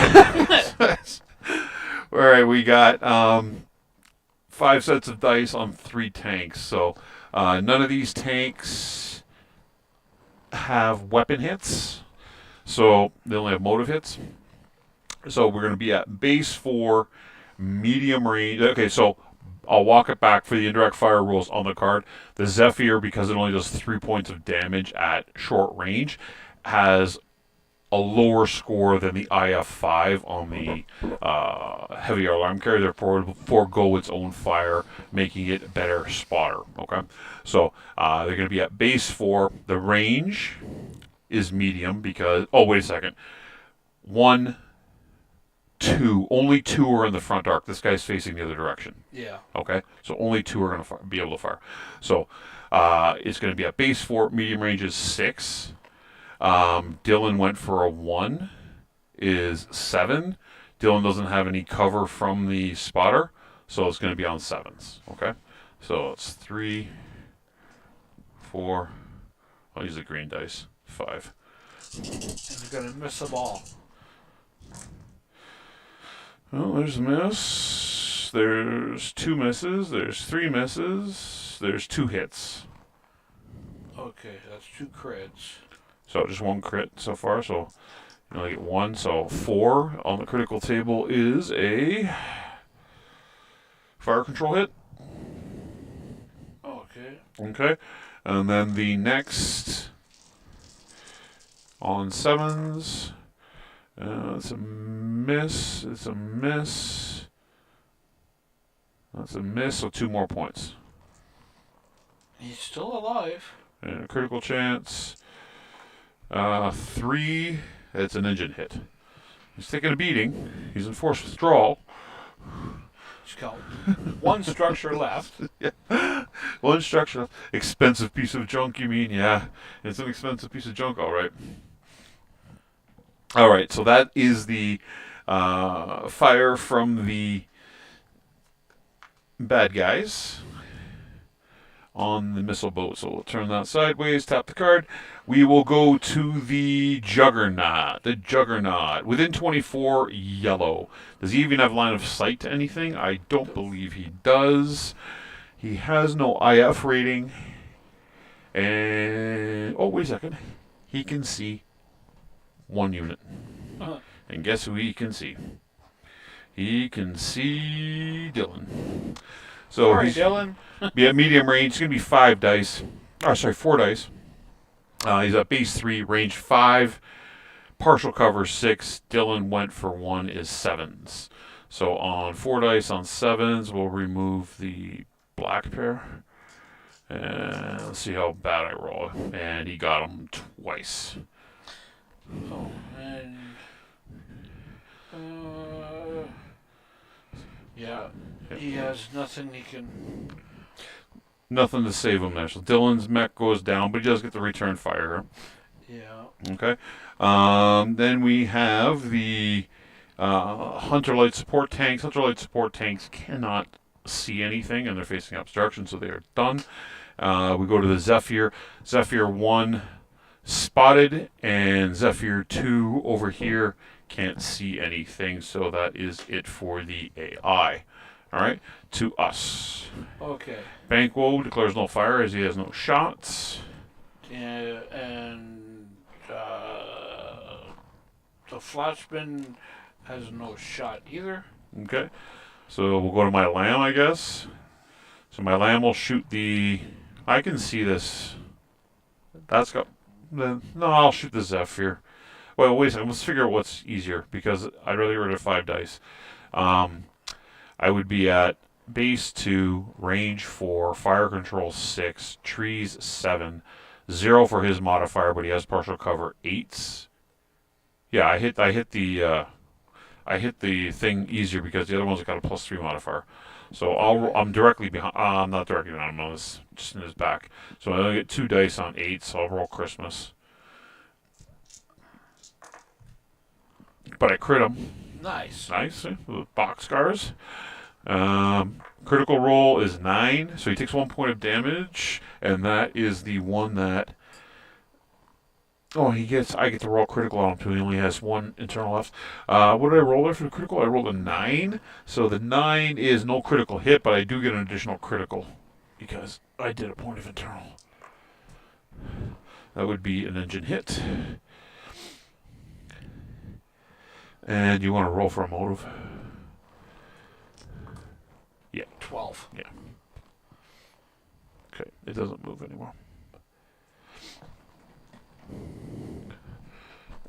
right, we got 5 sets of dice on 3 tanks. So none of these tanks have weapon hits. So they only have motive hits. So we're going to be at base 4, medium range. Okay, so I'll walk it back for the indirect fire rules on the card. The Zephyr, because it only does 3 points of damage at short range, has a lower score than the IF5 on the heavy alarm carrier. Therefore, forego its own fire, making it a better spotter. Okay, so they're going to be at base 4. The range is medium because. Oh, wait a second. 1, 2. Only 2 are in the front arc. This guy's facing the other direction. Yeah. Okay, so only 2 are going to be able to fire. So it's going to be at base 4. Medium range is 6. Dylan went for a 1, is 7. Dylan doesn't have any cover from the spotter, so it's going to be on 7s. Okay, so it's 3, 4. I'll use the green dice. 5. And you're going to miss them all. Well, there's a miss. There's 2 misses. There's 3 misses. There's 2 hits. Okay, that's 2 crits. So just 1 crit so far. So you only get 1. So 4 on the critical table is a fire control hit. Okay. Okay. And then the next on 7s. It's a miss. It's a miss. That's a miss. So 2 more points. He's still alive. And a critical chance. 3. It's an engine hit. He's taking a beating. He's in forced withdrawal. He's got 1 structure left. One structure. Expensive piece of junk, you mean? Yeah. It's an expensive piece of junk, all right. All right, so that is the fire from the bad guys on the missile boat. So we'll turn that sideways, tap the card. We will go to the Juggernaut. The Juggernaut. Within 24, yellow. Does he even have line of sight to anything? I don't believe he does. He has no IF rating. And, oh, wait a second. He can see 1 unit. Uh-huh. And guess who he can see? He can see Dylan. So All right, he's Dylan. at medium range. It's going to be 5 dice. Oh, sorry, 4 dice. He's at base 3, range 5, partial cover 6. Dylan went for 1 is 7s. So on 4 dice on 7s, we'll remove the black pair. And let's see how bad I roll. And he got him twice. Oh, and yeah, he has nothing he can. Nothing to save him there. So Dylan's mech goes down, but he does get the return fire. Yeah. Okay. Then we have the Hunter Light support tanks. Hunter Light support tanks cannot see anything, and they're facing obstruction, so they are done. We go to the Zephyr. Zephyr 1 spotted, and Zephyr 2 over here can't see anything, so that is it for the AI. All right, to us. Okay. Banquo declares no fire as he has no shots. And the Flashman has no shot either. Okay, so we'll go to my lamb, I guess. So my lamb will shoot the. I can see this. That's got. No, I'll shoot the Zephyr. Well, wait a second. Let's figure out what's easier because I'd rather get rid of 5 dice. I would be at base 2, range 4, fire control 6, trees 7, 0 for his modifier, but he has partial cover 8s. Yeah, I hit the thing easier because the other one's got a +3 modifier. So I'm directly behind. I'm not directly behind him. I'm just in his back. So I only get 2 dice on 8. So I'll roll Christmas. But I crit him. Nice. Nice. With box scars. Critical roll is 9, so he takes 1 point of damage, and that is the one that. Oh, I get to roll critical on him too. He only has 1 internal left. What did I roll there for the critical? I rolled a 9. So the 9 is no critical hit, but I do get an additional critical because I did a point of internal. That would be an engine hit. And you want to roll for a motive? 12. Yeah. Okay, it doesn't move anymore.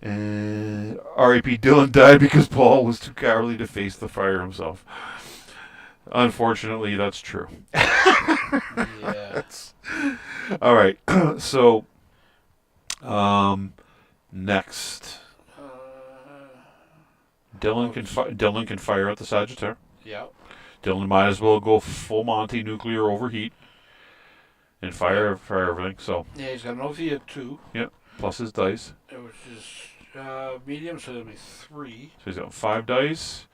And R.A.P. Dylan died because Paul was too cowardly to face the fire himself. Unfortunately, that's true. Yeah. All right. So, next, Dylan can fire at the Sagittaire. Yeah. Dylan might as well go full Monty nuclear overheat and fire everything. So Yeah, he's got an OV at 2. plus his dice. Which is medium, so it'll be 3. So he's got 5 dice.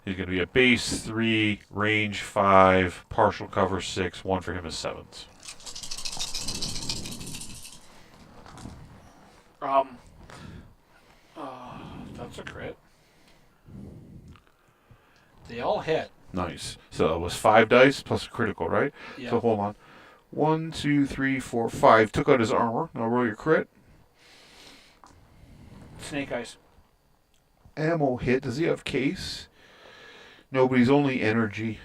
He's going to be a base 3, range 5, partial cover 6. 1 for him is 7s. That's a crit. They all hit. Nice. So it was 5 dice plus a critical, right? Yeah. So hold on. 1, 2, 3, 4, 5. Took out his armor. Now roll your crit. Snake eyes. Ammo hit. Does he have case? No, but he's only energy.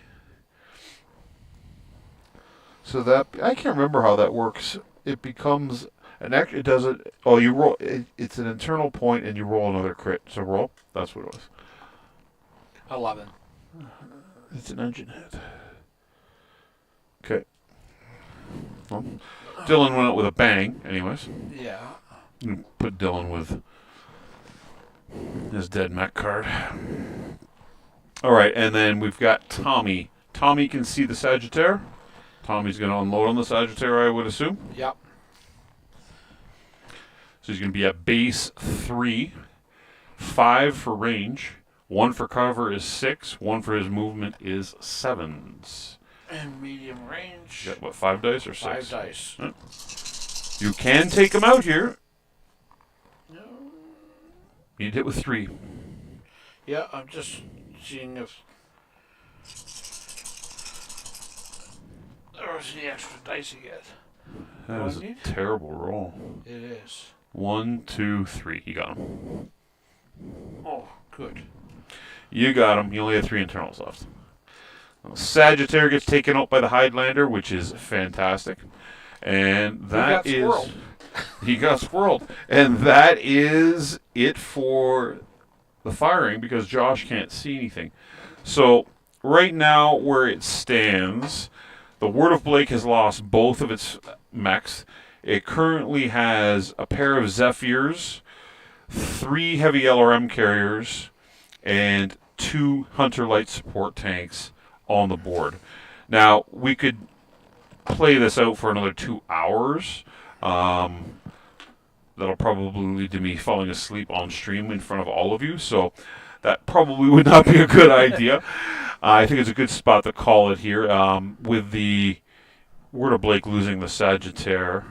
So that I can't remember how that works. It becomes an act. It does it. Oh, you roll. It's an internal point, and you roll another crit. So roll. That's what it was. 11. It's an engine hit. Okay. Well, Dylan went out with a bang. Anyways, Yeah. you put Dylan with his dead mech card. All right, and then we've got Tommy. Tommy can see the Sagittaire. Tommy's going to unload on the Sagittaire, I would assume. Yep. So he's going to be at base 3, 5 for range, 1 for cover is 6, 1 for his movement is 7s. And medium range. You got what, 5 dice or 6? 5 dice. You can take him out here. No. You need to hit with 3. Yeah, I'm just seeing if there was any extra dice you get. That is a terrible roll. It is. 1, 2, 3. You got him. Oh, good. You got him. You only have 3 internals left. Sagittaire gets taken out by the Highlander, which is fantastic. And that He is... got squirreled. He got squirreled. And that is it for the firing, because Josh can't see anything. So, right now, where it stands, the Word of Blake has lost both of its mechs. It currently has a pair of Zephyrs, 3 heavy LRM carriers, and 2 Hunter Light support tanks on the board. Now, we could play this out for another 2 hours. That'll probably lead to me falling asleep on stream in front of all of you, so that probably would not be a good idea. I think it's a good spot to call it here. With the Word of Blake losing the Sagittaire,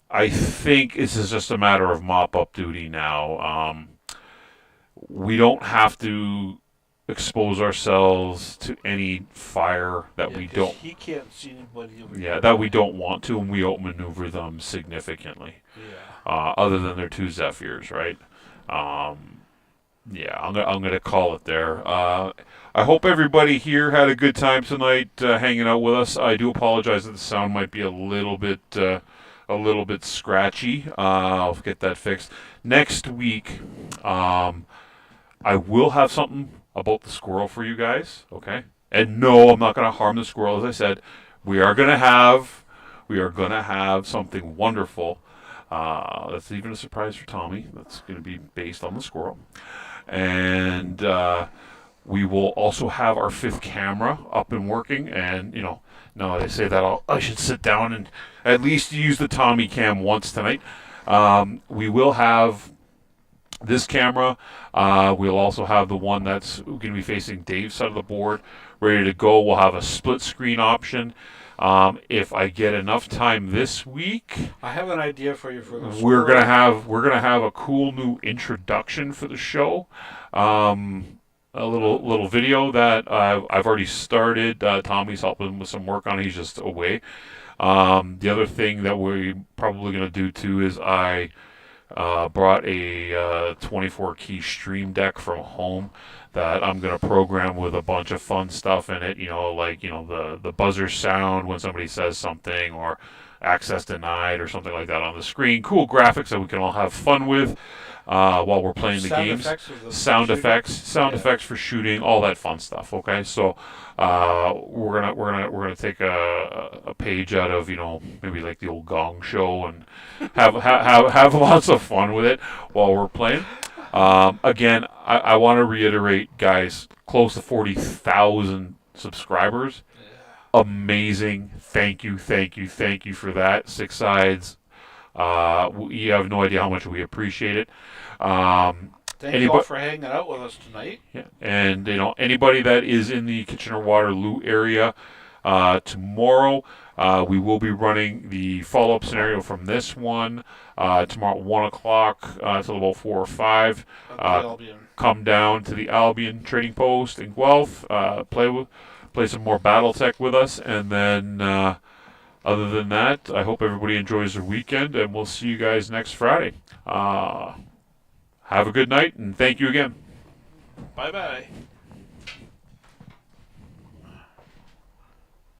I think this is just a matter of mop-up duty now. We don't have to expose ourselves to any fire that we don't. He can't see anybody over Yeah, that we don't want to, and we outmaneuver them significantly. Yeah. Other than their 2 Zephyrs, right? Yeah, I'm gonna call it there. I hope everybody here had a good time tonight, hanging out with us. I do apologize that the sound might be a little bit scratchy. I'll get that fixed next week. I will have something about the squirrel for you guys. Okay, and no, I'm not gonna harm the squirrel. As I said, we are gonna have something wonderful. That's even a surprise for Tommy. That's going to be based on the squirrel. And we will also have our 5th camera up and working. And, now that I say that, I should sit down and at least use the Tommy cam once tonight. We will have this camera. We'll also have the one that's going to be facing Dave's side of the board, ready to go. We'll have a split screen option. If I get enough time this week, I have an idea for you for this. we're gonna have a cool new introduction for the show. A little video that I've already started. Tommy's helping with some work on it. He's just away. The other thing that we're probably gonna do too is I brought a 24 key stream deck from home that I'm going to program with a bunch of fun stuff in it, like the buzzer sound when somebody says something, or access denied or something like that on the screen. Cool graphics that we can all have fun with while we're playing the games. Sound effects for shooting, all that fun stuff. Okay, so we're gonna take a page out of maybe like the old Gong Show and have lots of fun with it while we're playing. Again, I want to reiterate, guys, close to 40,000 subscribers. Amazing. Thank you for that. 6 Sides. You have no idea how much we appreciate it. Thank you all for hanging out with us tonight. Yeah. And, anybody that is in the Kitchener-Waterloo area, Tomorrow, we will be running the follow-up scenario from this one tomorrow at 1 o'clock till about 4 or 5. Okay, Albion. Come down to the Albion Trading Post in Guelph, play some more Battletech with us, and then other than that, I hope everybody enjoys their weekend, and we'll see you guys next Friday. Have a good night, and thank you again. Bye bye.